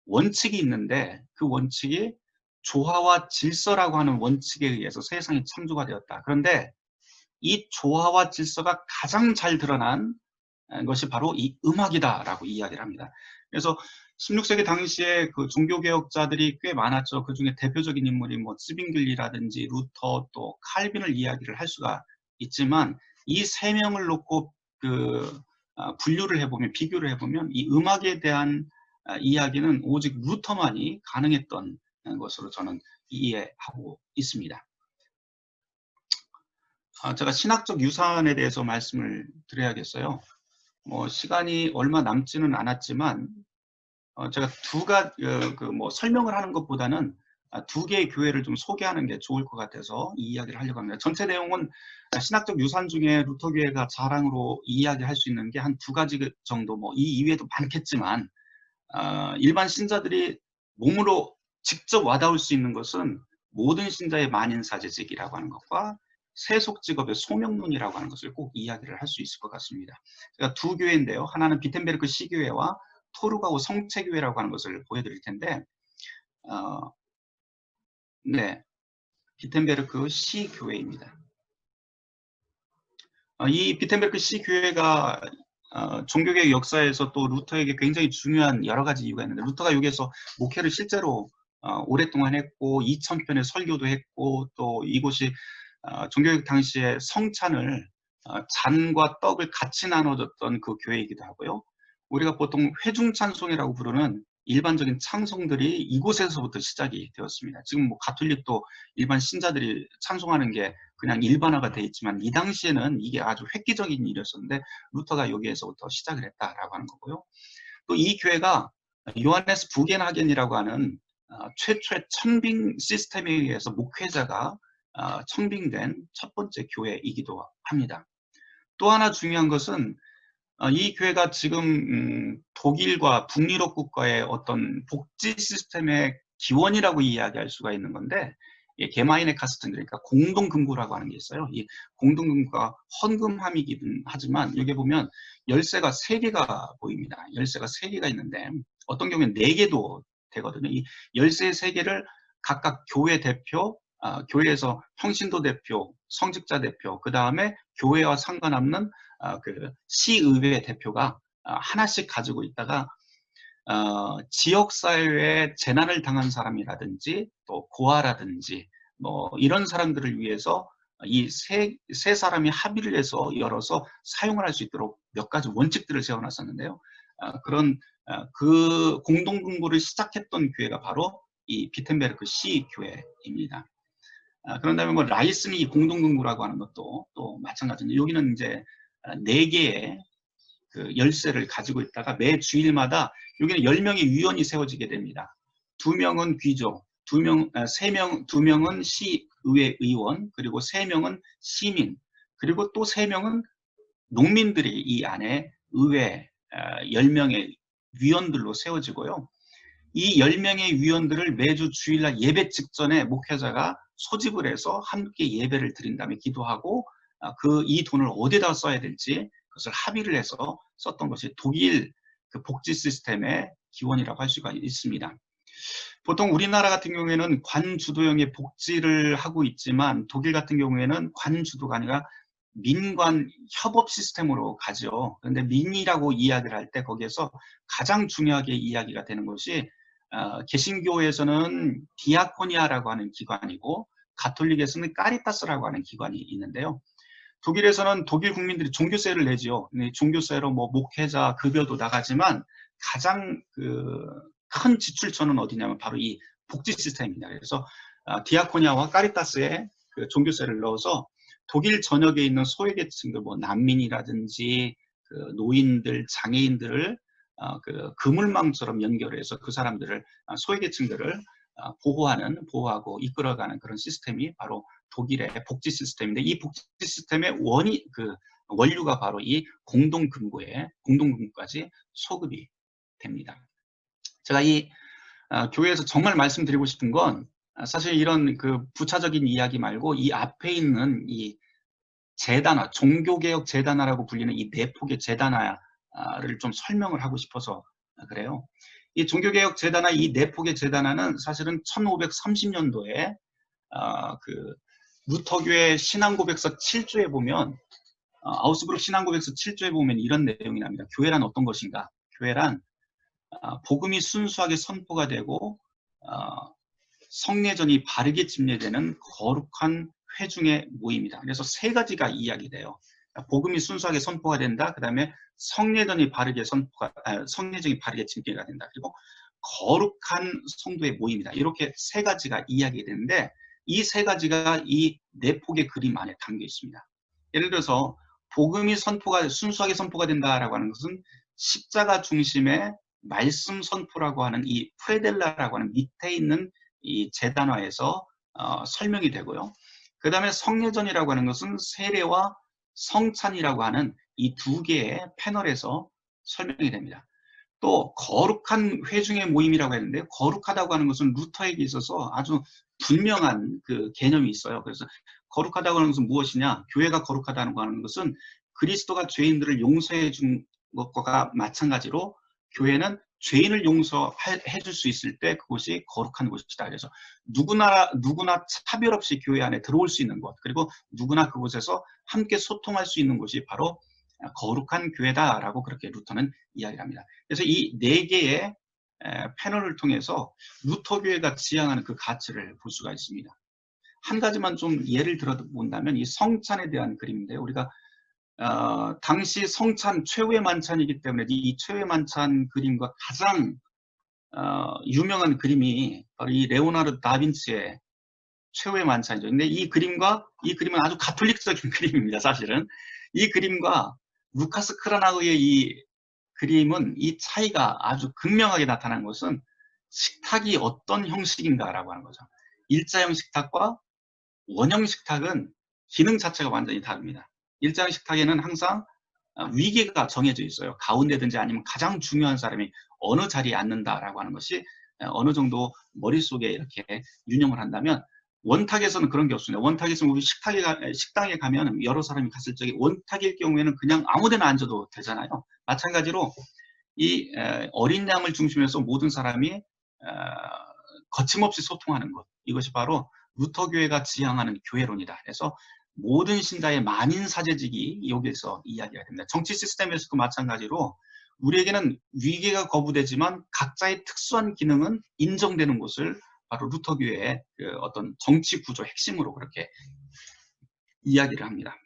원칙이 있는데 그 원칙이 조화와 질서라고 하는 원칙에 의해서 세상이 창조가 되었다. 그런데 이 조화와 질서가 가장 잘 드러난 것이 바로 이 음악이다라고 이야기를 합니다. 그래서 16세기 당시에 그 종교개혁자들이 꽤 많았죠. 그 중에 대표적인 인물이 뭐 츠빙글리라든지 루터, 또 칼빈을 이야기를 할 수가 있지만, 이 세 명을 놓고 그 분류를 해보면, 비교를 해보면 이 음악에 대한 이야기는 오직 루터만이 가능했던 것으로 저는 이해하고 있습니다. 제가 신학적 유산에 대해서 말씀을 드려야겠어요. 뭐 시간이 얼마 남지는 않았지만 제가 뭐 설명을 하는 것보다는 두 개의 교회를 좀 소개하는 게 좋을 것 같아서 이 이야기를 하려고 합니다. 전체 내용은 신학적 유산 중에 루터교회가 자랑으로 이야기할 수 있는 게 한 2가지 정도, 뭐 이 이외에도 많겠지만 일반 신자들이 몸으로 직접 와닿을 수 있는 것은 모든 신자의 만인사제직이라고 하는 것과 세속직업의 소명론이라고 하는 것을 꼭 이야기를 할 수 있을 것 같습니다. 제가 두 교회인데요. 하나는 비텐베르크 시교회와 토르가우 성체교회라고 하는 것을 보여드릴 텐데, 네, 비텐베르크 시교회입니다. 이 비텐베르크 시교회가 종교개혁 역사에서 또 루터에게 굉장히 중요한 여러 가지 이유가 있는데, 루터가 여기에서 목회를 실제로 오랫동안 했고 2000편의 설교도 했고, 또 이곳이 종교개혁 당시에 성찬을 잔과 떡을 같이 나눠줬던 그 교회이기도 하고요. 우리가 보통 회중찬송이라고 부르는 일반적인 찬송들이 이곳에서부터 시작이 되었습니다. 지금 뭐 가톨릭도 일반 신자들이 찬송하는 게 그냥 일반화가 돼 있지만, 이 당시에는 이게 아주 획기적인 일이었었는데 루터가 여기에서부터 시작을 했다라고 하는 거고요. 또 이 교회가 요하네스 부겐하겐이라고 하는 최초의 청빙 시스템에 의해서 목회자가 청빙된 첫 번째 교회이기도 합니다. 또 하나 중요한 것은 이 교회가 지금 독일과 북유럽 국가의 어떤 복지 시스템의 기원이라고 이야기할 수가 있는 건데, 게마이네 카스튼, 그러니까 공동금고라고 하는 게 있어요. 이 공동금고가 헌금함이긴 하지만 여기 보면 열쇠가 3개가 보입니다. 열쇠가 3개가 있는데 어떤 경우에는 4개도 되거든요. 이 열쇠 3개를 각각 교회 대표, 교회에서 평신도 대표, 성직자 대표, 그 다음에 교회와 상관없는 그 시의회 대표가 하나씩 가지고 있다가 지역사회에 재난을 당한 사람이라든지 또 고아라든지 뭐 이런 사람들을 위해서 이 세 사람이 합의를 해서 열어서 사용을 할 수 있도록 몇 가지 원칙들을 세워놨었는데요. 그런 그 공동금고를 시작했던 교회가 바로 이 비텐베르크 시 교회입니다. 그런 다음에 뭐 라이스니 공동금고라고 하는 것도 또 마찬가지입니다. 여기는 이제 4개의 그 열쇠를 가지고 있다가 매 주일마다 여기는 10명의 위원이 세워지게 됩니다. 2명은 귀족, 2명은 시의회 의원, 그리고 3명은 시민, 그리고 또 3명은 농민들이 이 안에 의회 10명의 위원들로 세워지고요. 이 10명의 위원들을 매주 주일날 예배 직전에 목회자가 소집을 해서 함께 예배를 드린 다음에 기도하고 이 돈을 어디다 써야 될지 그것을 합의를 해서 썼던 것이 독일 그 복지 시스템의 기원이라고 할 수가 있습니다. 보통 우리나라 같은 경우에는 관주도형의 복지를 하고 있지만 독일 같은 경우에는 관주도가 아니라 민관 협업 시스템으로 가죠. 그런데 민이라고 이야기를 할 때 거기에서 가장 중요하게 이야기가 되는 것이 개신교에서는 디아코니아라고 하는 기관이고 가톨릭에서는 까리타스라고 하는 기관이 있는데요. 독일에서는 독일 국민들이 종교세를 내지요. 종교세로 뭐 목회자 급여도 나가지만 가장 큰 지출처는 어디냐면 바로 이 복지 시스템입니다. 그래서 디아코니아와 까리타스에 그 종교세를 넣어서 독일 전역에 있는 소외계층들, 뭐 난민이라든지 그 노인들, 장애인들을 그 그물망처럼 연결해서 그 사람들을 소외계층들을 보호하고 이끌어가는 그런 시스템이 바로 독일의 복지 시스템인데, 이 복지 시스템의 원류가 바로 이 공동금고까지 소급이 됩니다. 제가 이 교회에서 정말 말씀드리고 싶은 건 사실 이런 그 부차적인 이야기 말고 이 앞에 있는 이 재단화, 종교개혁 재단화라고 불리는 이 4폭의 재단화를 좀 설명을 하고 싶어서 그래요. 이 종교개혁 재단화, 이 4폭의 재단화는 사실은 1530년도에 그 루터교회 신앙고백서 7조에 보면 아우스부르크 신앙고백서 7조에 보면 이런 내용이 납니다. 교회란 어떤 것인가? 교회란 복음이 순수하게 선포가 되고 성례전이 바르게 집례되는 거룩한 회중의 모임이다. 그래서 3가지가 이야기돼요. 복음이 순수하게 선포가 된다. 그 다음에 성례전이 바르게 성례전이 바르게 집례가 된다. 그리고 거룩한 성도의 모임이다. 이렇게 3가지가 이야기되는데 이 3가지가 이 4폭의 그림 안에 담겨 있습니다. 예를 들어서 복음이 순수하게 선포가 된다라고 하는 것은 십자가 중심의 말씀 선포라고 하는 이 프레델라라고 하는 밑에 있는 이 재단화에서 설명이 되고요. 그 다음에 성례전이라고 하는 것은 세례와 성찬이라고 하는 이 2개의 패널에서 설명이 됩니다. 또 거룩한 회중의 모임이라고 했는데, 거룩하다고 하는 것은 루터에게 있어서 아주 분명한 그 개념이 있어요. 그래서 거룩하다고 하는 것은 무엇이냐? 교회가 거룩하다고 하는 것은 그리스도가 죄인들을 용서해 준 것과 마찬가지로 교회는 죄인을 용서해 줄 수 있을 때 그것이 거룩한 곳이다. 그래서 누구나 차별 없이 교회 안에 들어올 수 있는 곳, 그리고 누구나 그곳에서 함께 소통할 수 있는 곳이 바로 거룩한 교회다라고 그렇게 루터는 이야기를 합니다. 그래서 이 4개의 패널을 통해서 루터 교회가 지향하는 그 가치를 볼 수가 있습니다. 한 가지만 좀 예를 들어 본다면 이 성찬에 대한 그림인데요. 우리가 당시 성찬 최후의 만찬이기 때문에 이 최후의 만찬 그림과 가장 유명한 그림이 바로 이 레오나르도 다빈치의 최후의 만찬이죠. 근데 이 그림은 아주 가톨릭적인 그림입니다. 사실은 이 그림과 루카스 크라나우의 이 그림은 이 차이가 아주 극명하게 나타난 것은 식탁이 어떤 형식인가라고 하는 거죠. 일자형 식탁과 원형 식탁은 기능 자체가 완전히 다릅니다. 일자형 식탁에는 항상 위계가 정해져 있어요. 가운데든지 아니면 가장 중요한 사람이 어느 자리에 앉는다라고 하는 것이 어느 정도 머릿속에 이렇게 유념을 한다면, 원탁에서는 그런 게 없습니다. 원탁에서는 우리 식당에 가면 여러 사람이 갔을 적에 원탁일 경우에는 그냥 아무 데나 앉아도 되잖아요. 마찬가지로 이 어린 양을 중심해서 모든 사람이 거침없이 소통하는 것, 이것이 바로 루터교회가 지향하는 교회론이다. 그래서 모든 신자의 만인 사제직이 여기에서 이야기가 됩니다. 정치 시스템에서도 마찬가지로 우리에게는 위계가 거부되지만 각자의 특수한 기능은 인정되는 곳을 바로 루터교회의 그 어떤 정치 구조 핵심으로 그렇게 이야기를 합니다.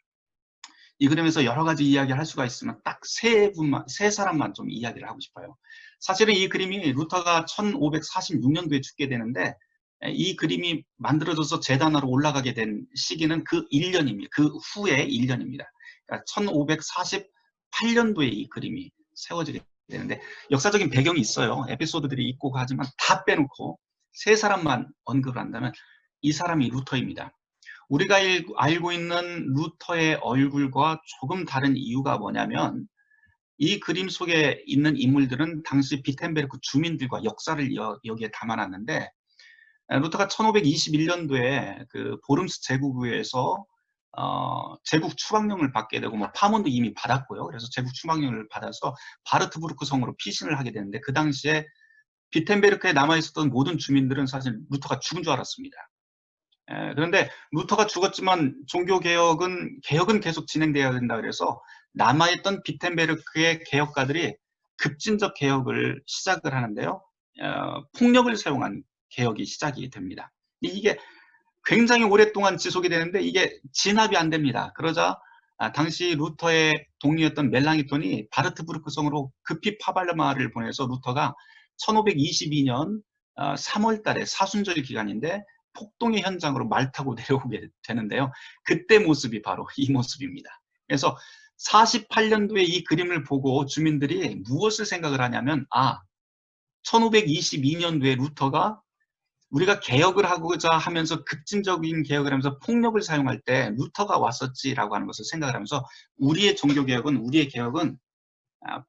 이 그림에서 여러 가지 이야기를 할 수가 있으면 딱 세 사람만 좀 이야기를 하고 싶어요. 사실은 이 그림이 루터가 1546년도에 죽게 되는데, 이 그림이 만들어져서 제단으로 올라가게 된 시기는 그 1년입니다. 그 후에 1년입니다. 그러니까 1548년도에 이 그림이 세워지게 되는데, 역사적인 배경이 있어요. 에피소드들이 있고 하지만 다 빼놓고 세 사람만 언급을 한다면 이 사람이 루터입니다. 우리가 알고 있는 루터의 얼굴과 조금 다른 이유가 뭐냐면, 이 그림 속에 있는 인물들은 당시 비텐베르크 주민들과 역사를 여기에 담아놨는데, 루터가 1521년도에 그 보름스 제국에서 제국 추방령을 받게 되고, 뭐 파문도 이미 받았고요. 그래서 제국 추방령을 받아서 바르트부르크 성으로 피신을 하게 되는데, 그 당시에 비텐베르크에 남아있었던 모든 주민들은 사실 루터가 죽은 줄 알았습니다. 그런데 루터가 죽었지만 종교개혁은 계속 진행되어야 된다 그래서 남아있던 비텐베르크의 개혁가들이 급진적 개혁을 시작을 하는데요. 폭력을 사용한 개혁이 시작이 됩니다. 이게 굉장히 오랫동안 지속이 되는데 이게 진압이 안 됩니다. 그러자 당시 루터의 동료였던 멜랑이톤이 바르트부르크 성으로 급히 파발마를 보내서 루터가 1522년 3월 달에 사순절 기간인데 폭동의 현장으로 말 타고 내려오게 되는데요. 그때 모습이 바로 이 모습입니다. 그래서 48년도에 이 그림을 보고 주민들이 무엇을 생각을 하냐면, 1522년도에 루터가 우리가 개혁을 하고자 하면서 급진적인 개혁을 하면서 폭력을 사용할 때 루터가 왔었지라고 하는 것을 생각을 하면서 우리의 종교개혁은, 우리의 개혁은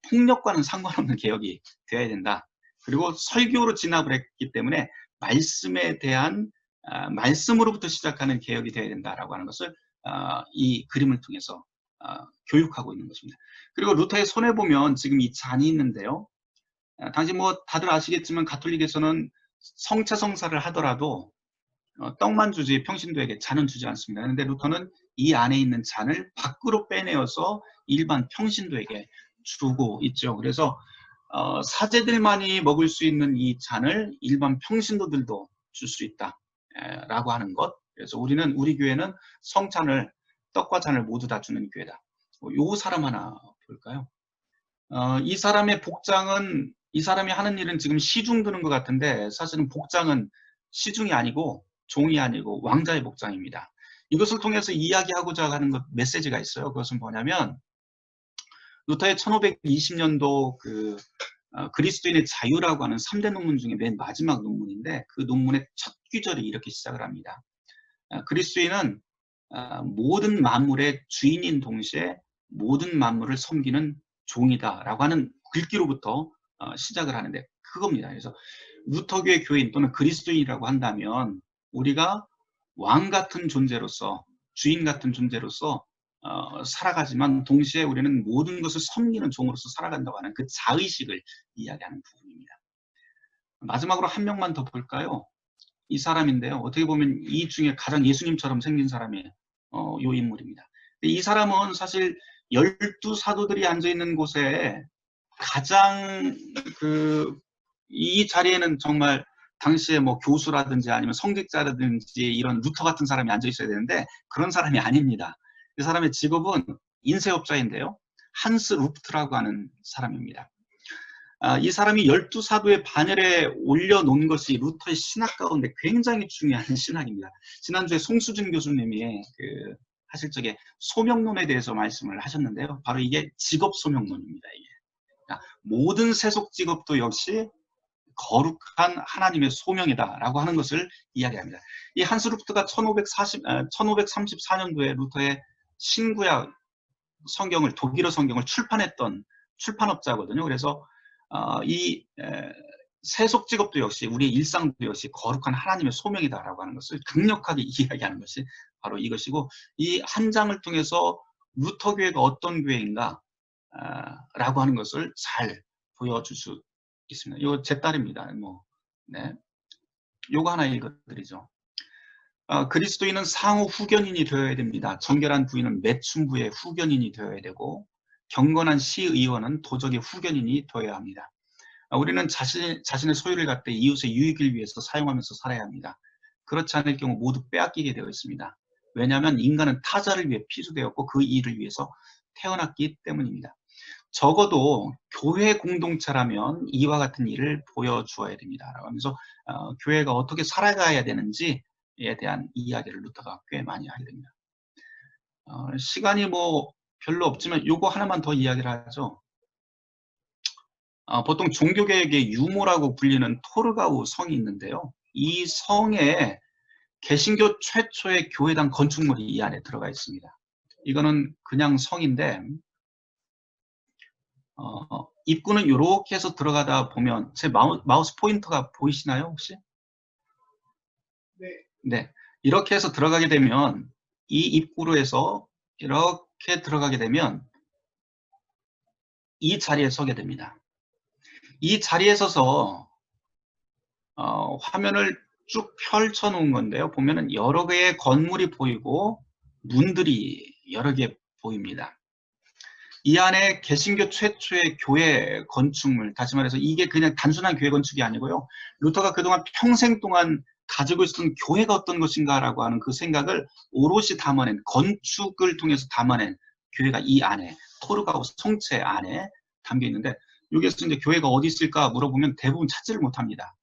폭력과는 상관없는 개혁이 되어야 된다. 그리고 설교로 진압을 했기 때문에 말씀에 대한 말씀으로부터 시작하는 개혁이 되어야 된다라고 하는 것을 이 그림을 통해서 교육하고 있는 것입니다. 그리고 루터의 손에 보면 지금 이 잔이 있는데요. 당시 뭐 다들 아시겠지만 가톨릭에서는 성체 성사를 하더라도 떡만 주지 평신도에게 잔은 주지 않습니다. 그런데 루터는 이 안에 있는 잔을 밖으로 빼내어서 일반 평신도에게 주고 있죠. 그래서 사제들만이 먹을 수 있는 이 잔을 일반 평신도들도 줄 수 있다 라고 하는 것. 그래서 우리 교회는 성찬을, 떡과 잔을 모두 다 주는 교회다. 요 사람 하나 볼까요? 이 사람의 복장은, 이 사람이 하는 일은 지금 시중 드는 것 같은데 사실은 복장은 시중이 아니고 종이 아니고 왕자의 복장입니다. 이것을 통해서 이야기하고자 하는 메시지가 있어요. 그것은 뭐냐면, 루터의 1520년도 그리스도인의 자유라고 하는 3대 논문 중에 맨 마지막 논문인데, 그 논문의 첫 귀절이 이렇게 시작을 합니다. 그리스도인은 모든 만물의 주인인 동시에 모든 만물을 섬기는 종이다 라고 하는 글귀로부터 시작을 하는데 그겁니다. 그래서 루터교의 교인 또는 그리스도인이라고 한다면 우리가 왕 같은 존재로서, 주인 같은 존재로서 살아가지만 동시에 우리는 모든 것을 섬기는 종으로서 살아간다고 하는 그 자의식을 이야기하는 부분입니다. 마지막으로 한 명만 더 볼까요? 이 사람인데요. 어떻게 보면 이 중에 가장 예수님처럼 생긴 사람이 요 인물입니다. 이 사람은 사실 12사도들이 앉아있는 곳에 가장 이 자리에는 정말 당시에 뭐 교수라든지 아니면 성직자라든지 이런 루터 같은 사람이 앉아 있어야 되는데 그런 사람이 아닙니다. 이 사람의 직업은 인쇄업자인데요. 한스 루프트라고 하는 사람입니다. 이 사람이 12사도의 반열에 올려놓은 것이 루터의 신학 가운데 굉장히 중요한 신학입니다. 지난주에 송수진 교수님이 하실 적에 소명론에 대해서 말씀을 하셨는데요. 바로 이게 직업 소명론입니다. 이게. 모든 세속 직업도 역시 거룩한 하나님의 소명이다라고 하는 것을 이야기합니다. 이 한스 루프트가 1534년도에 루터의 신구약 성경을 독일어 성경을 출판했던 출판업자거든요. 그래서 이 세속 직업도 역시 우리의 일상도 역시 거룩한 하나님의 소명이다라고 하는 것을 강력하게 이야기하는 것이 바로 이것이고, 이 한 장을 통해서 루터 교회가 어떤 교회인가 라고 하는 것을 잘 보여줄 수 있습니다. 이거 제 딸입니다. 네. 요거 하나 읽어드리죠. 그리스도인은 상호 후견인이 되어야 됩니다. 정결한 부인은 매춘부의 후견인이 되어야 되고, 경건한 시의원은 도적의 후견인이 되어야 합니다. 우리는 자신의 소유를 갖되 이웃의 유익을 위해서 사용하면서 살아야 합니다. 그렇지 않을 경우 모두 빼앗기게 되어 있습니다. 왜냐하면 인간은 타자를 위해 피조되었고 그 일을 위해서 태어났기 때문입니다. 적어도 교회 공동체라면 이와 같은 일을 보여주어야 됩니다. 라고 하면서 교회가 어떻게 살아가야 되는지에 대한 이야기를 루터가 꽤 많이 하게 됩니다. 시간이 별로 없지만 요거 하나만 더 이야기를 하죠. 보통 종교개혁의 유모라고 불리는 토르가우 성이 있는데요. 이 성에 개신교 최초의 교회당 건축물이 이 안에 들어가 있습니다. 이거는 그냥 성인데 입구는 이렇게 해서 들어가다 보면 제 마우스 포인터가 보이시나요 혹시? 네. 이렇게 해서 들어가게 되면 이 입구로 해서 이렇게 들어가게 되면 이 자리에 서게 됩니다. 이 자리에 서서 화면을 쭉 펼쳐 놓은 건데요. 보면은 여러 개의 건물이 보이고 문들이 여러 개 보입니다. 이 안에 개신교 최초의 교회 건축물, 다시 말해서 이게 그냥 단순한 교회 건축이 아니고요. 루터가 그동안 평생 동안 가지고 있었던 교회가 어떤 것인가라고 하는 그 생각을 오롯이 담아낸, 건축을 통해서 담아낸 교회가 이 안에, 토르가우 성체 안에 담겨 있는데, 여기에서 이제 교회가 어디 있을까 물어보면 대부분 찾지를 못합니다.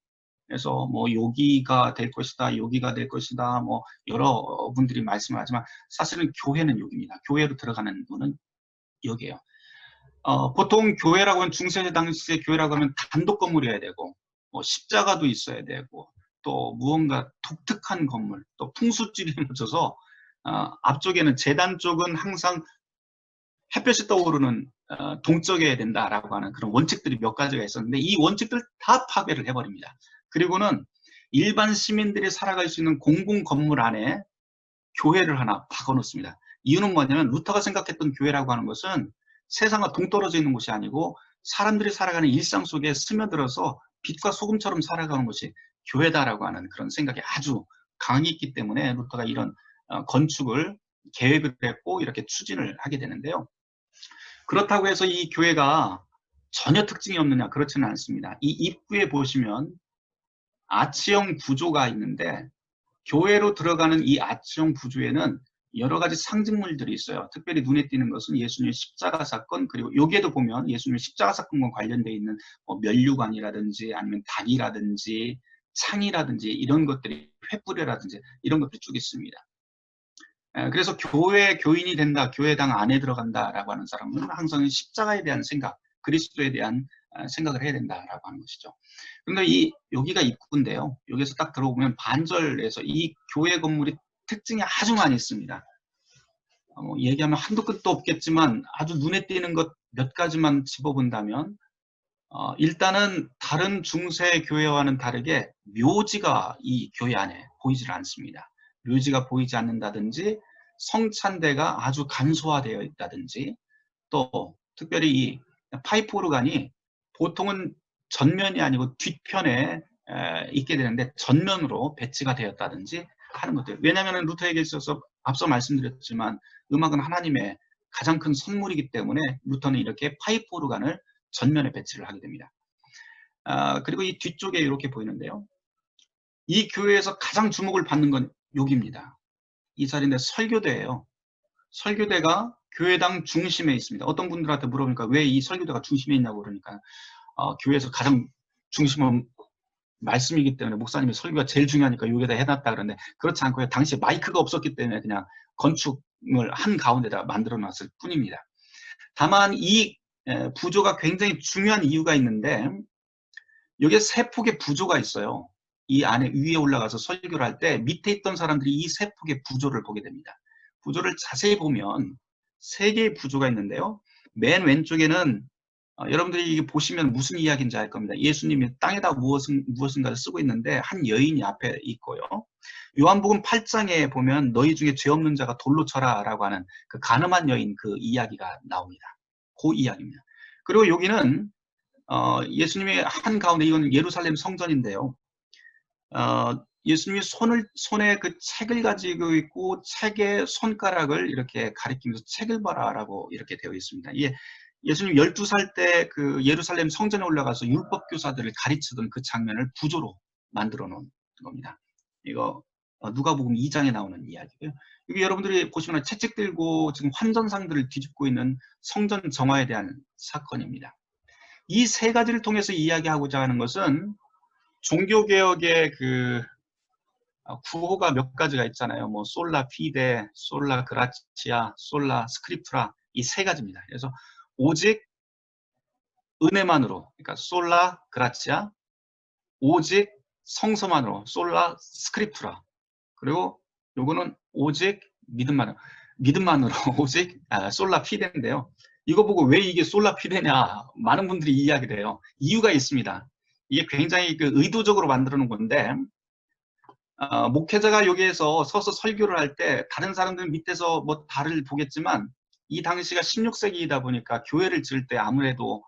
그래서 여기가 될 것이다, 여기가 될 것이다, 여러분들이 말씀을 하지만 사실은 교회는 여기입니다. 교회로 들어가는 문은 여기에요. 보통 교회라고 하면 중세대 당시의 교회라고 하면 단독 건물이어야 되고, 십자가도 있어야 되고, 또 무언가 독특한 건물, 또 풍수지리에 맞춰서 앞쪽에는 제단 쪽은 항상 햇볕이 떠오르는 동쪽이어야 된다라고 하는 그런 원칙들이 몇 가지가 있었는데, 이 원칙들 다 파괴를 해버립니다. 그리고는 일반 시민들이 살아갈 수 있는 공공 건물 안에 교회를 하나 박아놓습니다. 이유는 뭐냐면 루터가 생각했던 교회라고 하는 것은 세상과 동떨어져 있는 곳이 아니고 사람들이 살아가는 일상 속에 스며들어서 빛과 소금처럼 살아가는 것이 교회다라고 하는 그런 생각이 아주 강하게 있기 때문에 루터가 이런 건축을 계획을 했고 이렇게 추진을 하게 되는데요. 그렇다고 해서 이 교회가 전혀 특징이 없느냐? 그렇지는 않습니다. 이 입구에 보시면 아치형 구조가 있는데, 교회로 들어가는 이 아치형 구조에는 여러 가지 상징물들이 있어요. 특별히 눈에 띄는 것은 예수님의 십자가 사건, 그리고 여기에도 보면 예수님의 십자가 사건과 관련되어 있는 면류관이라든지 아니면 닭이라든지 창이라든지 이런 것들이, 횃불이라든지 이런 것들이 쭉 있습니다. 그래서 교인이 된다, 교회당 안에 들어간다라고 하는 사람은 항상 십자가에 대한 생각, 그리스도에 대한 생각을 해야 된다라고 하는 것이죠. 그런데 여기가 입구인데요. 여기서 딱 들어오면 반절에서 이 교회 건물이 특징이 아주 많이 있습니다. 얘기하면 한도 끝도 없겠지만 아주 눈에 띄는 것 몇 가지만 짚어본다면, 일단은 다른 중세 교회와는 다르게 묘지가 이 교회 안에 보이질 않습니다. 묘지가 보이지 않는다든지 성찬대가 아주 간소화되어 있다든지, 또 특별히 이 파이프 오르간이 보통은 전면이 아니고 뒤편에 있게 되는데 전면으로 배치가 되었다든지 하는 것들. 왜냐하면 루터에게 있어서 앞서 말씀드렸지만 음악은 하나님의 가장 큰 선물이기 때문에 루터는 이렇게 파이프 오르간을 전면에 배치를 하게 됩니다. 그리고 이 뒤쪽에 이렇게 보이는데요. 이 교회에서 가장 주목을 받는 건 여기입니다. 이 자리인데 설교대예요. 설교대가 교회당 중심에 있습니다. 어떤 분들한테 물어보니까 왜 이 설교대가 중심에 있냐고 그러니까 교회에서 가장 중심은 말씀이기 때문에 목사님이 설교가 제일 중요하니까 여기다 해놨다 그러는데, 그렇지 않고요. 당시에 마이크가 없었기 때문에 그냥 건축을 한 가운데다 만들어 놨을 뿐입니다. 다만 이 부조가 굉장히 중요한 이유가 있는데, 여기에 세 폭의 부조가 있어요. 이 안에 위에 올라가서 설교를 할 때 밑에 있던 사람들이 이 세 폭의 부조를 보게 됩니다. 부조를 자세히 보면 세 개의 구조가 있는데요. 맨 왼쪽에는 여러분들이 이게 보시면 무슨 이야기인지 알 겁니다. 예수님이 땅에다 무엇인가를 쓰고 있는데 한 여인이 앞에 있고요. 요한복음 8장에 보면 너희 중에 죄 없는 자가 돌로 쳐라 라고 하는 그 가늠한 여인 그 이야기가 나옵니다. 그 이야기입니다. 그리고 여기는 예수님의 한가운데, 이건 예루살렘 성전인데요. 예수님이 손에 그 책을 가지고 있고 책의 손가락을 이렇게 가리키면서 책을 봐라 라고 이렇게 되어 있습니다. 예수님 12살 때 그 예루살렘 성전에 올라가서 율법 교사들을 가르치던 그 장면을 구조로 만들어 놓은 겁니다. 이거 누가복음 2장에 나오는 이야기고요. 여기 여러분들이 보시면 채찍 들고 지금 환전상들을 뒤집고 있는 성전 정화에 대한 사건입니다. 이 세 가지를 통해서 이야기하고자 하는 것은 종교개혁의 그 구호가 몇 가지가 있잖아요. 뭐 솔라 피데, 솔라 그라치아, 솔라 스크립투라, 이 세 가지입니다. 그래서 오직 은혜만으로, 그러니까 솔라 그라치아, 오직 성서만으로, 솔라 스크립투라, 그리고 요거는 오직 믿음만으로 오직 솔라 피데인데요. 이거 보고 왜 이게 솔라 피데냐 많은 분들이 이야기를 해요. 이유가 있습니다. 이게 굉장히 그 의도적으로 만들어 놓은 건데, 목회자가 여기에서 서서 설교를 할 때 다른 사람들은 밑에서 뭐 달을 보겠지만, 이 당시가 16세기이다 보니까 교회를 지을 때 아무래도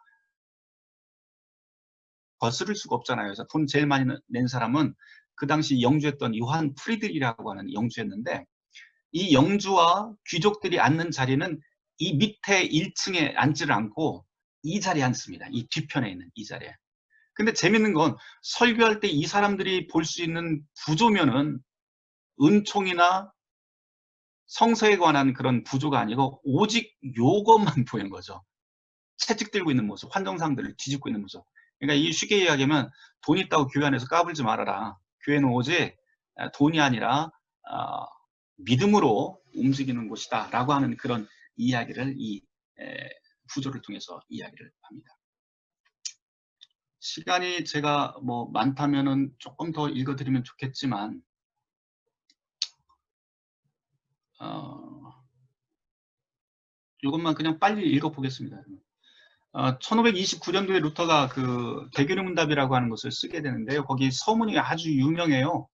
거스를 수가 없잖아요. 그래서 돈 제일 많이 낸 사람은 그 당시 영주했던 요한 프리드리라고 하는 영주였는데, 이 영주와 귀족들이 앉는 자리는 이 밑에 1층에 앉지를 않고 이 자리에 앉습니다. 이 뒤편에 있는 이 자리에. 근데 재밌는 건 설교할 때 이 사람들이 볼 수 있는 구조면은 은총이나 성서에 관한 그런 구조가 아니고 오직 요것만 보이는 거죠. 채찍 들고 있는 모습, 환정상들을 뒤집고 있는 모습. 그러니까 이 쉽게 이야기하면 돈 있다고 교회 안에서 까불지 말아라. 교회는 오직 돈이 아니라 믿음으로 움직이는 곳이다 라고 하는 그런 이야기를 이 구조를 통해서 이야기를 합니다. 시간이 제가 뭐 많다면은 조금 더 읽어드리면 좋겠지만, 이것만 그냥 빨리 읽어보겠습니다. 1529년도에 루터가 그 대교리 문답이라고 하는 것을 쓰게 되는데요. 거기 서문이 아주 유명해요.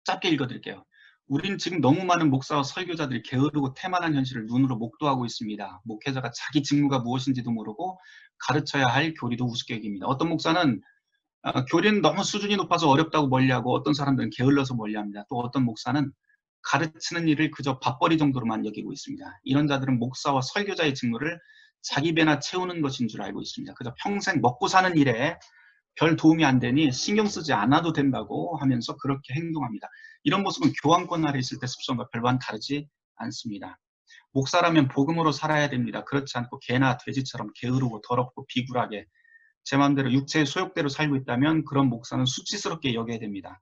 짧게 읽어드릴게요. 우린 지금 너무 많은 목사와 설교자들이 게으르고 태만한 현실을 눈으로 목도하고 있습니다. 목회자가 자기 직무가 무엇인지도 모르고 가르쳐야 할 교리도 우습게 여깁니다. 어떤 목사는 교리는 너무 수준이 높아서 어렵다고 멀리하고, 어떤 사람들은 게을러서 멀리합니다. 또 어떤 목사는 가르치는 일을 그저 밥벌이 정도로만 여기고 있습니다. 이런 자들은 목사와 설교자의 직무를 자기 배나 채우는 것인 줄 알고 있습니다. 그저 평생 먹고 사는 일에 별 도움이 안 되니 신경 쓰지 않아도 된다고 하면서 그렇게 행동합니다. 이런 모습은 교황권 아래 있을 때 습성과 별반 다르지 않습니다. 목사라면 복음으로 살아야 됩니다. 그렇지 않고 개나 돼지처럼 게으르고 더럽고 비굴하게 제 마음대로 육체의 소욕대로 살고 있다면 그런 목사는 수치스럽게 여겨야 됩니다.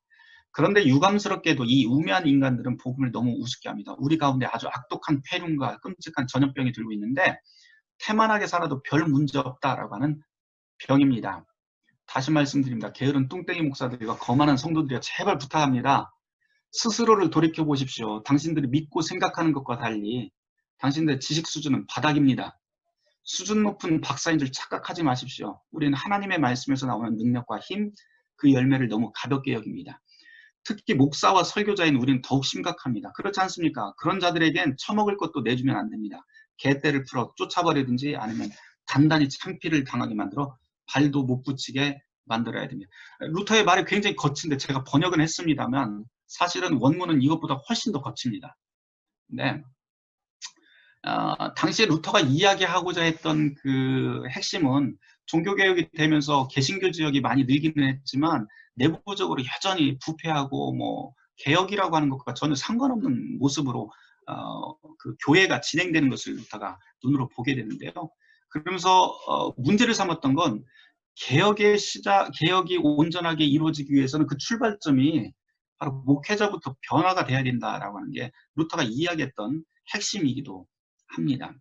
그런데 유감스럽게도 이 우매한 인간들은 복음을 너무 우습게 합니다. 우리 가운데 아주 악독한 폐륜과 끔찍한 전염병이 들고 있는데 태만하게 살아도 별 문제 없다라고 하는 병입니다. 다시 말씀드립니다. 게으른 뚱땡이 목사들과 거만한 성도들이여 제발 부탁합니다. 스스로를 돌이켜 보십시오. 당신들이 믿고 생각하는 것과 달리 당신들의 지식 수준은 바닥입니다. 수준 높은 박사인 줄 착각하지 마십시오. 우리는 하나님의 말씀에서 나오는 능력과 힘, 그 열매를 너무 가볍게 여깁니다. 특히 목사와 설교자인 우리는 더욱 심각합니다. 그렇지 않습니까? 그런 자들에겐 처먹을 것도 내주면 안 됩니다. 개떼를 풀어 쫓아버리든지 아니면 단단히 창피를 당하게 만들어 발도 못 붙이게 만들어야 됩니다. 루터의 말이 굉장히 거친데 제가 번역은 했습니다만 사실은 원문은 이것보다 훨씬 더 거칩니다. 네. 당시에 루터가 이야기하고자 했던 그 핵심은 종교개혁이 되면서 개신교 지역이 많이 늘기는 했지만 내부적으로 여전히 부패하고 뭐 개혁이라고 하는 것과 전혀 상관없는 모습으로 그 교회가 진행되는 것을 루터가 눈으로 보게 되는데요. 그러면서 문제를 삼았던 건 개혁이 온전하게 이루어지기 위해서는 그 출발점이 바로 목회자부터 변화가 돼야 된다라고 하는 게 루터가 이야기했던 핵심이기도 합니다.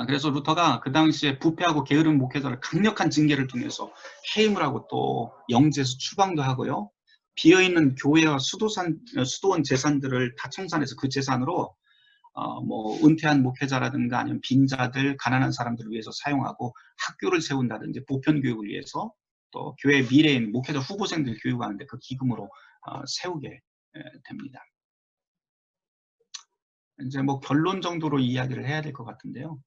그래서 루터가 그 당시에 부패하고 게으른 목회자를 강력한 징계를 통해서 해임을 하고 또 영제에서 추방도 하고요. 비어있는 교회와 수도원 재산들을 다 청산해서 그 재산으로 뭐 은퇴한 목회자라든가 아니면 빈자들, 가난한 사람들을 위해서 사용하고 학교를 세운다든지 보편 교육을 위해서 또 교회 미래인 목회자 후보생들 교육하는데 그 기금으로 세우게 됩니다. 이제 뭐 결론 정도로 이야기를 해야 될 것 같은데요.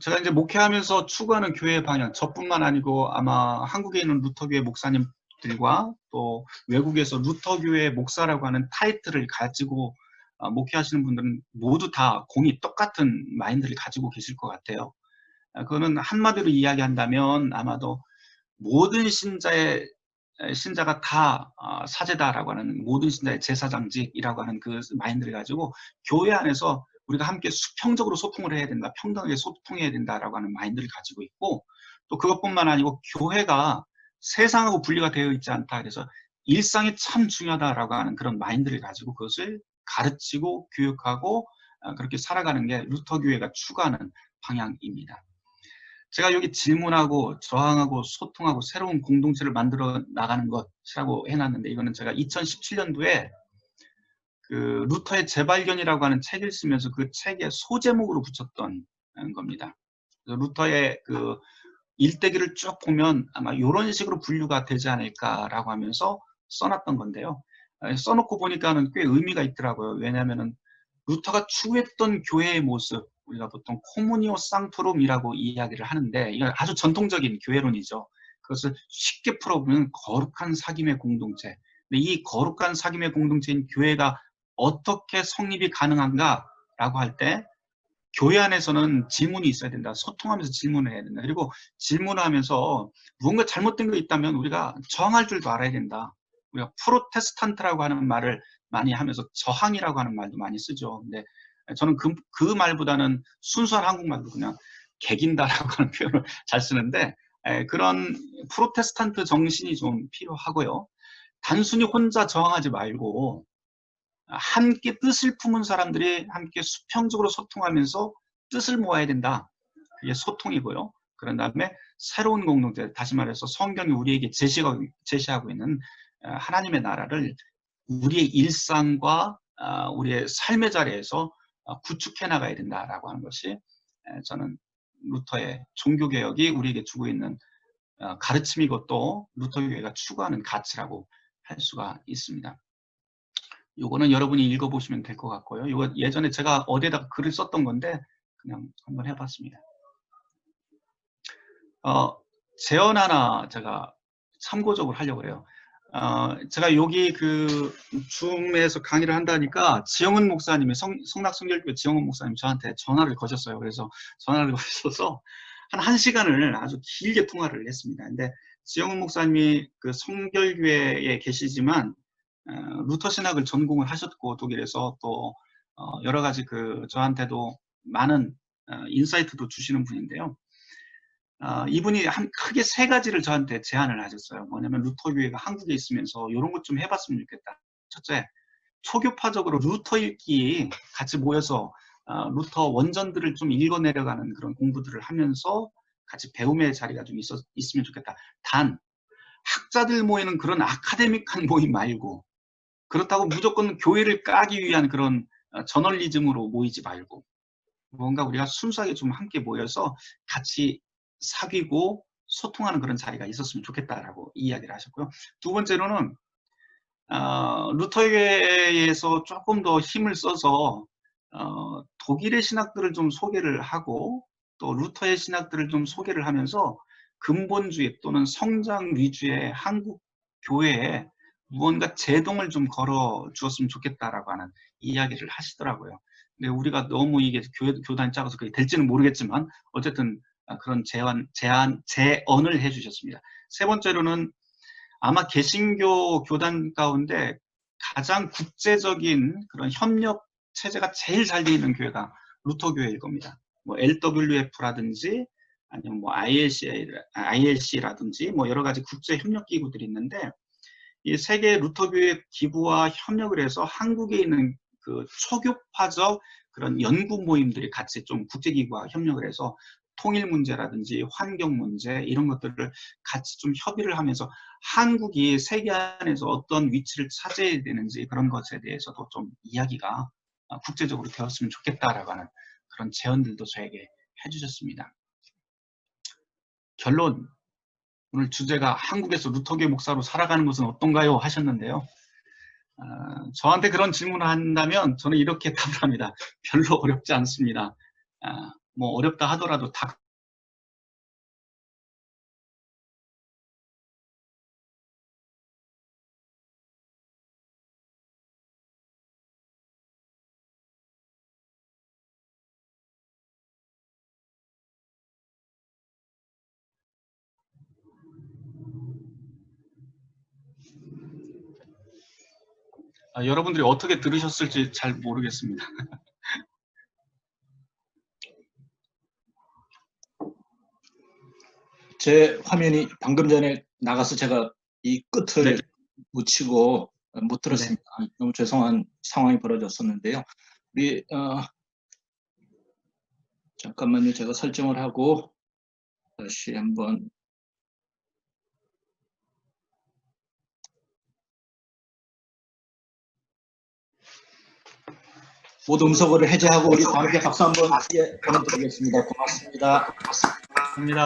제가 이제 목회하면서 추구하는 교회의 방향, 저뿐만 아니고 아마 한국에 있는 루터교회 목사님들과 또 외국에서 루터교회 목사라고 하는 타이틀을 가지고 목회하시는 분들은 모두 다 똑같은 마인드를 가지고 계실 것 같아요. 그거는 한마디로 이야기한다면 아마도 모든 신자가 다 사제다라고 하는, 모든 신자의 제사장직이라고 하는 그 마인드를 가지고 교회 안에서 우리가 함께 수평적으로 소통을 해야 된다, 평등하게 소통해야 된다라고 하는 마인드를 가지고 있고, 또 그것뿐만 아니고 교회가 세상하고 분리가 되어 있지 않다, 그래서 일상이 참 중요하다라고 하는 그런 마인드를 가지고 그것을 가르치고 교육하고 그렇게 살아가는 게 루터교회가 추구하는 방향입니다. 제가 여기 질문하고 저항하고 소통하고 새로운 공동체를 만들어 나가는 것이라고 해놨는데, 이거는 제가 2017년도에 그 루터의 재발견이라고 하는 책을 쓰면서 그 책의 소제목으로 붙였던 겁니다. 그래서 루터의 그 일대기를 쭉 보면 아마 이런 식으로 분류가 되지 않을까라고 하면서 써놨던 건데요. 써놓고 보니까는 꽤 의미가 있더라고요. 왜냐하면은 루터가 추구했던 교회의 모습, 우리가 보통 코무니오 상토룸이라고 이야기를 하는데, 이건 아주 전통적인 교회론이죠. 그것을 쉽게 풀어보면 거룩한 사귐의 공동체. 근데 이 거룩한 사귐의 공동체인 교회가 어떻게 성립이 가능한가라고 할 때, 교회 안에서는 질문이 있어야 된다. 소통하면서 질문을 해야 된다. 그리고 질문을 하면서 무언가 잘못된 거 있다면 우리가 저항할 줄도 알아야 된다. 우리가 프로테스탄트라고 하는 말을 많이 하면서 저항이라고 하는 말도 많이 쓰죠. 근데 저는 그 말보다는 순수한 한국말로 그냥 개긴다라고 하는 표현을 잘 쓰는데, 그런 프로테스탄트 정신이 좀 필요하고요. 단순히 혼자 저항하지 말고 함께 뜻을 품은 사람들이 함께 수평적으로 소통하면서 뜻을 모아야 된다. 그게 소통이고요. 그런 다음에 새로운 공동체, 다시 말해서 성경이 우리에게 제시하고 있는 하나님의 나라를 우리의 일상과 우리의 삶의 자리에서 구축해 나가야 된다라고 하는 것이 저는 루터의 종교개혁이 우리에게 주고 있는 가르침이고, 또 루터교회가 추구하는 가치라고 할 수가 있습니다. 요거는 여러분이 읽어보시면 될 것 같고요. 이거 예전에 제가 어디에다가 글을 썼던 건데 그냥 한번 해봤습니다. 제언 하나 제가 참고적으로 하려고 해요. 제가 여기 그 줌에서 강의를 한다니까 지영은 목사님이 성락성결교회 지영은 목사님 저한테 전화를 거셨어요. 그래서 전화를 거셔서 한 1시간을 아주 길게 통화를 했습니다. 근데 지영은 목사님이 그 성결교회에 계시지만 루터 신학을 전공을 하셨고, 독일에서 또 여러 가지 그 저한테도 많은 인사이트도 주시는 분인데요. 이분이 크게 3가지를 저한테 제안을 하셨어요. 뭐냐면 루터교회가 한국에 있으면서 이런 것 좀 해봤으면 좋겠다. 첫째, 초교파적으로 루터 읽기 같이 모여서 루터 원전들을 좀 읽어내려가는 그런 공부들을 하면서 같이 배움의 자리가 좀 있으면 좋겠다. 단, 학자들 모이는 그런 아카데믹한 모임 말고, 그렇다고 무조건 교회를 까기 위한 그런 저널리즘으로 모이지 말고, 뭔가 우리가 순수하게 좀 함께 모여서 같이 사귀고 소통하는 그런 자리가 있었으면 좋겠다라고 이야기를 하셨고요. 두 번째로는 루터교회에서 조금 더 힘을 써서 독일의 신학들을 좀 소개를 하고, 또 루터의 신학들을 좀 소개를 하면서 근본주의 또는 성장 위주의 한국 교회에 무언가 제동을 좀 걸어 주었으면 좋겠다라고 하는 이야기를 하시더라고요. 근데 우리가 너무 이게 교단이 작아서 그게 될지는 모르겠지만 어쨌든 그런 제언을 해주셨습니다. 세 번째로는 아마 개신교 교단 가운데 가장 국제적인 그런 협력 체제가 제일 잘 되어 있는 교회가 루터 교회일 겁니다. 뭐 LWF라든지 아니면 뭐 ILC라든지 뭐 여러 가지 국제 협력 기구들이 있는데, 이 세계 루터 교회 기부와 협력을 해서 한국에 있는 그 초교파적 그런 연구 모임들이 같이 좀 국제기구와 협력을 해서 통일 문제라든지 환경 문제 이런 것들을 같이 좀 협의를 하면서 한국이 세계 안에서 어떤 위치를 차지해야 되는지 그런 것에 대해서도 좀 이야기가 국제적으로 되었으면 좋겠다라고 하는 그런 제언들도 저에게 해주셨습니다. 결론, 오늘 주제가 한국에서 루터계 목사로 살아가는 것은 어떤가요? 하셨는데요. 저한테 그런 질문을 한다면 저는 이렇게 답을 합니다. 별로 어렵지 않습니다. 뭐 어렵다 하더라도 다 여러분들이 어떻게 들으셨을지 잘 모르겠습니다. 제 화면이 방금 전에 나가서 제가 이 끝을 네. 묻히고 못 들었습니다. 너무 죄송한 상황이 벌어졌었는데요. 우리 잠깐만요. 제가 설정을 하고 다시 한번 모두 음성어를 해제하고 우리 다 함께 박수 한번 보내드리겠습니다. 고맙습니다. 합니다.